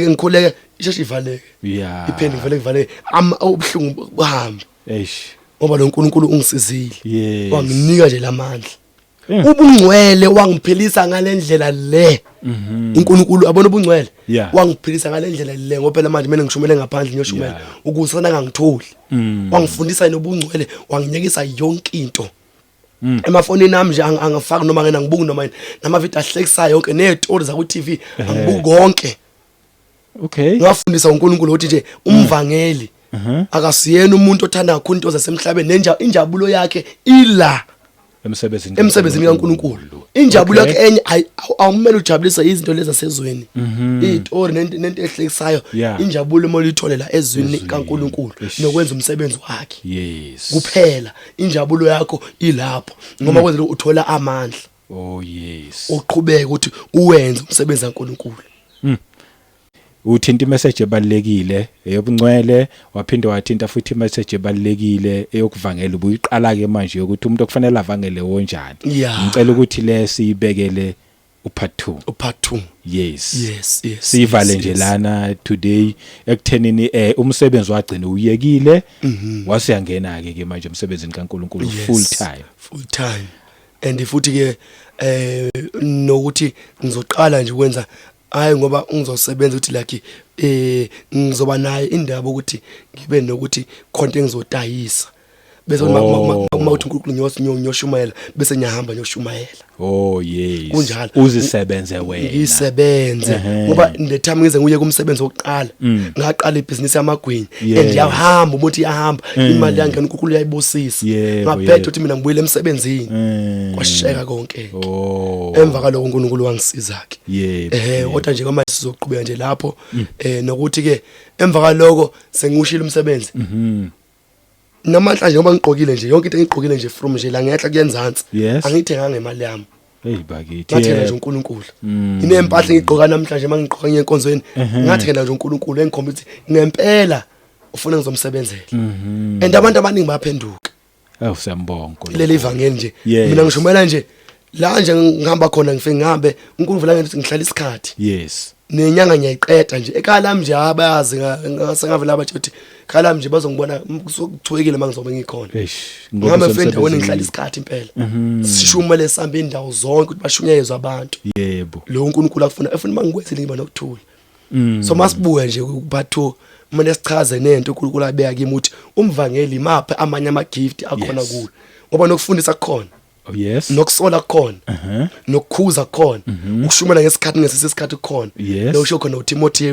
ngikhuleke isheshe ivaleke Yeah. iphende ngivele kuvaleke ubuhlungu buhambe Eish. ngoba lo nkulunkulu ungisizile Yes. wanginika nje lamandla ubungcwele wangiphilisa ngalendlela le uNkulunkulu abona ubungcwele wangiphilisa ngalendlela le ngoba phela manje mina ngishumele ngaphandle ngiyoshumela ukuze sana ngangitholi wangifundisa nobungcwele wanginyekisa yonke into emafonini nami nje angafaki noma ngena ngibuka noma namavideo ahlekisayo yonke nezitori za ku TV angibuka konke Okay. ngafundisa uNkulunkulu ukuthi nje umvangeli akasiyena umuntu othanda kakhulu into zasemhlabeni injabulo yakhe ila emsebenzini kaNkulunkulu injabulo yakhe enye awumele ujabulisa izinto lezi zasezweni izitori nento ehlekisayo injabulo molithole la ezweni kaNkulunkulu nokwenza umsebenzi wakhe Yes. kuphela injabulo yakho ilapho ngoba kwenzela uthola amandla Oh yes. uqhubeke ukuthi uwenze umsebenzi kaNkulunkulu uthinta imessage ebalekile eyobungcwele waphinda wathinta futhi imessage ebalekile eyokuvangela ubuyiqala ke manje ukuthi umuntu okufanele avangele wonjani ngicela ukuthi le siyibekele upart 2 yes sivale nje lana today ekuthenini umsebenzi wagcina uyekile wasiyangena ke manje umsebenzini kaNkulunkulu full time and futhi ke nokuthi ngizoqala nje ukwenza hayi ngoba ngizosebenza ukuthi like ngizoba naye indaba ukuthi ngibe nokuthi content ngizodayisa bese uma uthi uNkulunkulu ngiyoshumayela bese ngiyahamba ngiyoshumayela. Oh yes. Kunjalo. Uzisebenze wena. Ngisebenze ngoba the time ngize nguye kumsebenzi wokuqala ngaqala ibhizinisi yamagwinya and yahamba umuntu iyahamba imali yangena uNkulunkulu uyayibusisa. Ngaphethe uthi mina ngibuyele emsebenzini. Kwasheka konke. Emva kaloko uNkulunkulu wangisiza ke. Kodwa nje manje sizoqhubeka nje lapho nokuthi ke emva kaloko sengiushila umsebenzi. Namandla nje ngoba ngigqokile nje yonke into engigqokile nje from nje la ngehla kuyenzansi angithenganga ngemali yami. Hey bakithi ngathela nje uNkulunkulu inempahla engigqoka namhlanje mangigqoka ngenkonzweni ngathela nje uNkulunkulu engikhomba ukuthi ngempela ufuna ngizomsebenzela and abantu abaningi bayaphenduka. Siyambonga leli ivangeli nje mina ngishumela nje la nje ngihamba khona ngifike ngihambe uNkulunkulu la ngithi ngihlala isikhathi nenyanga ngiyayiqeda nje ekhaya lami nje abayazi ngasengavela abathi uthi ekhaya lami nje bazongibona kuthwekile mangizobe ngikhona ngihamba efenda wena ngihlala isikhathi impela sishumele sihamba indawo zonke ukuthi bashunyezwe abantu lo uNkulunkulu afuna mangikwenzile ngiba nokuthula so masibuye nje kuphatho manje sichaze nento uNkulunkulu abeka kimi ukuthi umvangeli imaphi amanye ama gift akhona kuwe ngoba nokufundisa kukhona. Nokusola khona nokukhuza khona ukushumayela ngesikhathi ngesikhathi khona lo usho khona uTimothy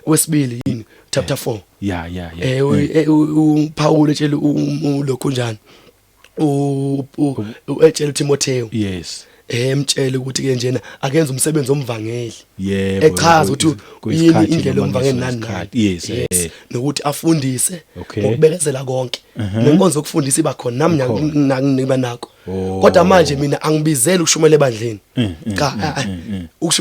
wesibili yini chapter 4 uPaul etshela lokho njani etshela uTimotheo emtshela ukuthi ke njena akenza umsebenzi omvangeli echaza ukuthi yini indlela omvangeli nani nokuthi afundise ngokubekezela konke nenkonzo yokufundisa iba khona nami ngiba nako kodwa manje mina angibizela ukushumela ebandleni cha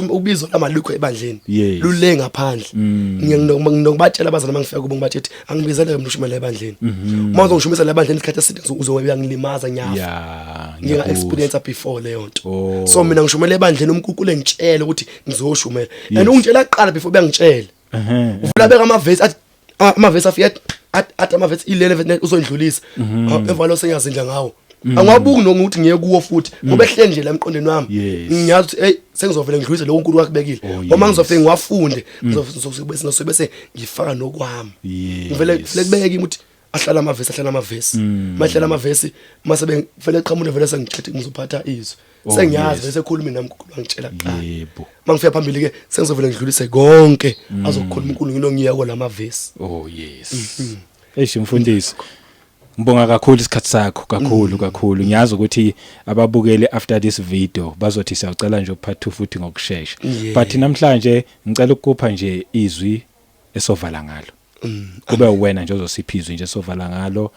ukubizwa lamalukho ebandleni lule ngaphandle nginokubatshela abazana mangifika kubo ngibathi angibizele mina ukushumela ebandleni manje ngishumela ebandleni isikhathi eside uzobe ngilimaza nyafa ngiya experience before leyo nto so mina ngishumela ebandleni uNkulunkulu engitshela ukuthi ngizoshumela and ungitshela kuqala before bengitshela uvula beka amavesi afika athi amavesi 11 uzondlulisa emva lo sengiyazindla ngawo angabuki nokuthi ngiye kuwo futhi ngoba ehleli nje la emqondweni wami ngiyazi ukuthi hey sengizovela ngidlulise lo uNkulunkulu wakubekile uma ngizofika ngiwafunde ngizobe bese ngifaka nokwami ngivele kubeke kimi ukuthi ahlala amavesi mahlala amavesi mase vele qhamuke vele sengichethe ngizophatha izwi sengiyazi bese khuluma nami uNkulunkulu angitshela kuqala mangifika phambili ke sengizovela ngidlulise konke azokukhuluma uNkulunkulu ngiya kolamavesi. Eish mfundisi ngibonga kakhulu isikhathi sakho kakhulu ngiyazi ukuthi ababukeli after this video bazothi siyacela nje ukuphatha futhi ngokusheshsha but namhlanje ngicela ukupha nje izwi esovala ngalo kube wena nje ozosipha izwi nje esovala ngalo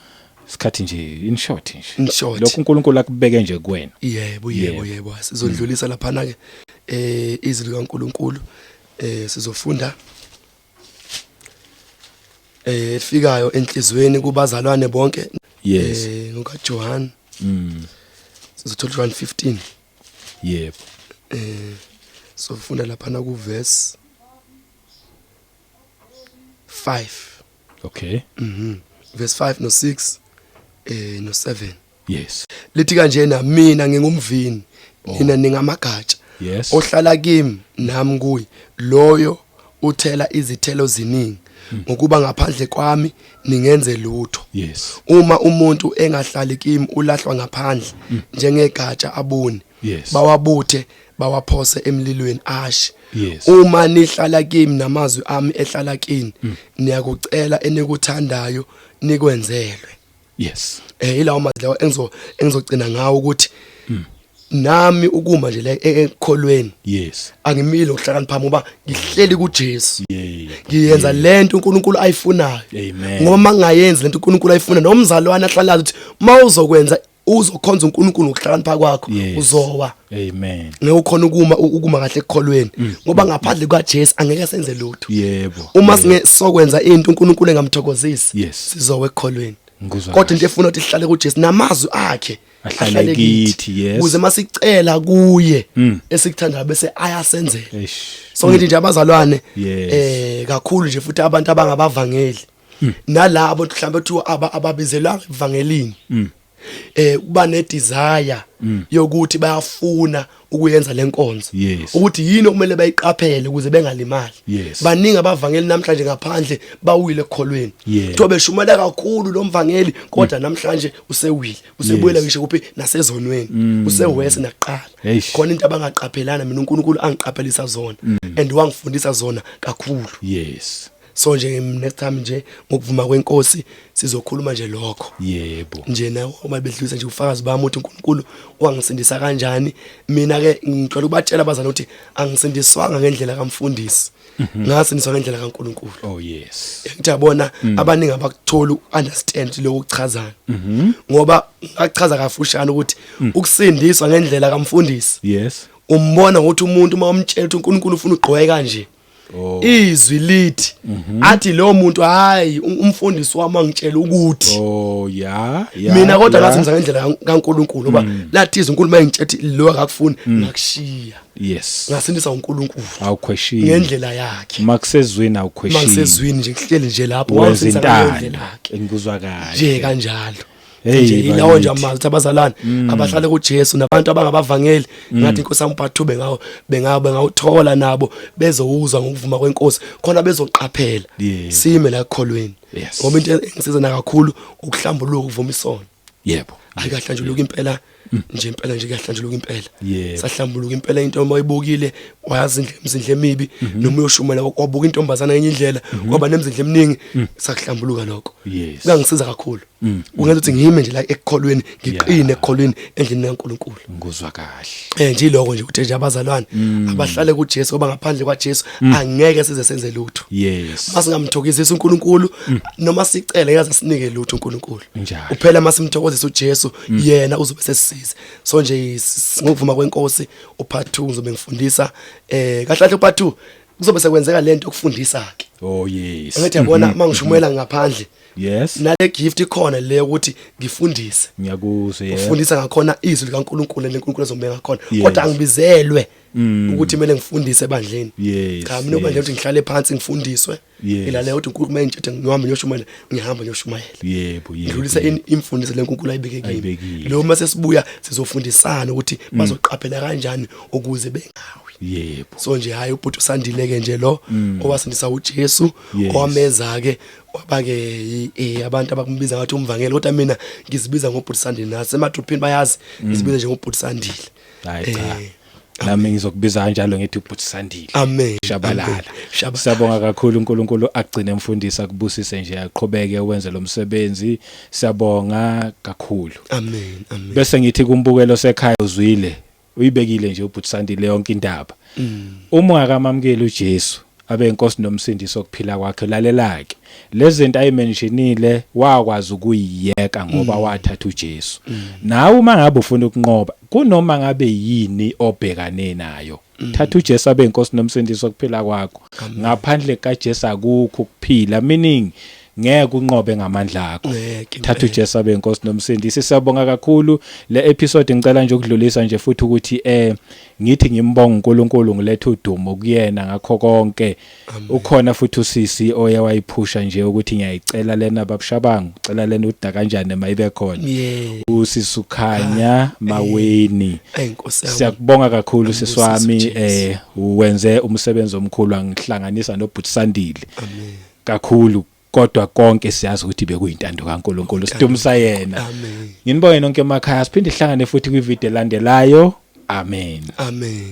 isikhathi nje in short lokho uNkulunkulu akubeke nje kuwena. Yebo sizodlulisa lapha na ke izwi likaNkulunkulu sizofunda efikayo enhlizweni kubazalwane bonke ngokaJohn sizothola John 15 sofunda lapha na ku verse 5 verse 5 no 6 no 7 lithi kanje na mina ngingumvini nina ningamagatsha ohlala kimi nami kuyi loyo uthela izithelo ziningi ngokuba ngaphandle kwami ningenze lutho. Uma umuntu engahlali kimi ulahlwa ngaphandle njengegatsha abuni bawabuthe bawaphose emlilweni ashi. Uma nihlala kimi namazwi ami ehlala kini niyakucela enikuthandayo nikwenzelwe. Ilawo mazwi engizogcina ngawo ukuthi nami ukuma nje la ekholweni angimile ukuhlakanipha ngoba ngihleli kuJesu ngiyenza lento uNkulunkulu ayifunayo ngoba mangayenzi lento uNkulunkulu ayifuna nomzalwane ahlalayo ukuthi mawuzokwenza uzokhonza uNkulunkulu ngokuhlakanipha kwakho uzowa ngekukhona ukuma kahle ekholweni ngoba ngaphandle kwaJesu angeke senze lutho uma sokwenza into uNkulunkulu engamthokozisi sizowe ekholweni kodwa into efuna ukuthi ihlale kuJesu namazwi akhe ahlale kithi ukuze masicela kuye esikuthandayo bese ayasenzela so ngithi nje abazalwane kakhulu nje futhi abantu abangabavangeli nalabo mhlambe ukuthi ababizelwa evangelini kuba ne desire yokuthi bayafuna ukuyenza lenkonzo Yes. ukuthi yini okumele bayiqaphele ukuze bengalimali. Yes. Baningi abavangeli namhlanje ngaphandle bawile ekholweni. Yeah. Kuthiwa beshumela kakhulu lo mvangeli kodwa namhlanje usewile. Usebuyela Yes. ngisho kuphi nasezonweni. Usewese nakuqala. Eish. Khona into abangaqaphelana mina uNkulunkulu angiqaphelisa zona and wangifundisa zona kakhulu. Yes. So nje next time nje ngokuvuma kwenkosi sizokhuluma nje lokho. Yebo. Nje nawo uma bedlulisa nje ufakazi bami uthi uNkulunkulu wangisindisa kanjani. Mina ke ngicela ukubatshela abazana ukuthi angisindiswanga ngendlela kaMfundisi. Ngasindiswa ngendlela kaNkulunkulu. Oh yes. Ngiyabona abaningi abakuthola uunderstand lokho ukuchazana. Ngoba ngachaza kafushane ukuthi ukusindiswa ngendlela kaMfundisi. Yes. Umbona ukuthi umuntu uma umtshela ukuthi uNkulunkulu ufuna ugqoke kanje. Oh. Izwi lithi athi lo muntu hayi umfundisi wami angitshela ukuthi Oh yeah. mina kodwa ngasenza ngendlela kaNkulunkulu ngoba lathi izwi uNkulunkulu mayengitshethi lo akakufuni ngakushiya. Yes. Ngasindisa uNkulunkulu Awukhweshini. ngendlela yakhe. Makusezwini awukhweshini. Mangisezwini nje ngihleli nje lapho wenzintando ngendlela yakhe. engikuzwa kahle. Nje kanjalo. Hey, Nje ilawo nje bakithi. amazi abazalwane abahlale kuJesu nabantu abangabavangeli ngathi inkosi ambathube ngawo bengawuthola nabo bezowuzwa ngokuvuma kwenkosi khona bezoqaphela Yebo. sime la ekholweni Yes. ngoba into engisiza na kakhulu ukuhlambuluka ukuvuma isono Yebo. ayikahlanjuluka impela nje impela nje kuyahlanjuluka impela Yebo. sahlambuluka impela into moyibukile wayazi imizindle emibi noma uyoshumela wabuka intombazana enye indlela kwaba nemizindle eminingi sakuhlambuluka lokho Yes. kungangisiza kakhulu ungenza ukuthi ngihime nje la ekholweni ngiqine ekholweni endlini kaNkulunkulu Ngikuzwa kahle. nje lokho nje ukuthi nje abazalwane abahlale kuJesu ngoba ngaphandle kwaJesu angeke size senze lutho Yes. masingamthokozisa uNkulunkulu noma sicele yazi sinike lutho uNkulunkulu Njalo. kuphela masimthokozisa uJesu yena uzobe sesisize so nje ngokuvuma kwenkosi upart 2 ngizobe ngifundisa kahle upart 2 kuzobe sekwenzeka lento yokufundisa ke Oh yes. ngathi yabona mangishumela ngaphandle Yes. nale gift ikhona le ukuthi ngifundise Ngiyakuzwa yebo. ufundisa ngakhona izwi likaNkulunkulu leNkulunkulu ezomeka ngakhona Yes. kodwa angibizelwe ukuthi kumele ngifundise ebandleni Yes. cha mina ubandla ukuthi ngihlale phansi ngifundiswe Yes. ilale ukuthi uNkulunkulu mayengithethe ngihamba ngiyoshumayela ngihamba ngiyoshumayela Yebo, yebo. ngidlulisa imfundiso leNkulunkulu ayibeke kimi Ayibekile. lo mase sibuya sizofundisana ukuthi bazoqaphela kanjani ukuze bengawi Yebo. so nje hayi ubhuti usandile ke nje lo owasindisa uJesu Yes. owameza ke wabake abantu abakumbiza ngathi umvangeli kodwa mina ngizibiza ngobhuti Sandile nase emadrophini bayazi ngizibiza nje ngobhuti Sandile Hayi cha. Nami ngizokubiza kanjalo ngithi ubhuti Sandile. amen Shabalala. Amen. Shabalala. Siyabonga kakhulu uNkulunkulu agcine emfundisa kubusise nje aqhubeke wenze lo msebenzi. Siyabonga kakhulu. amen amen Bese ngithi kumbukelo sekhaya uzwile. Uyibekile nje ubhuti Sandile yonke indaba. Uma ungakamamukeli uJesu abe inkosi nomsindisi okuphila kwakhe lalelake. Lezi zinto ayimentionile wakwazi ukuyiyeka ngoba wathatha uJesu. Nawe uma ngabe ufuna ukunqoba kunoma ngabe yini obhekane nayo. Thatha uJesu abe inkosi nomsindisi okuphila kwakho. Ngaphandle kaJesu akukho ukuphila meaning ngeke unqobe ngamandla akho. Ngeke Thatha uJesu abe inkosi nomsindisi. Siyabonga kakhulu le episode ngicela nje ukudlulisa nje futhi ukuthi ngithi ngimbonga uNkulunkulu ngilethe udumo kuyena ngakho konke. Ukhona futhi usisi oye wayiphusha nje ukuthi ngiyayicela lena babushabangu, ucela lena udda kanjani mayibe khona. yeah Usisukhanya maweni. enkosi yami Siyakubonga kakhulu Sisi siswami Jesus. uwenze umsebenzi omkhulu angihlanganisa noBhuti Sandile. amen Kakhulu kodwa konke siyazi ukuthi bekuyintando kaNkulunkulu sidumisa yena. amen Nginibonge nonke emakhaya siphinde sihlangane futhi kwivideo elandelayo. Amen. amen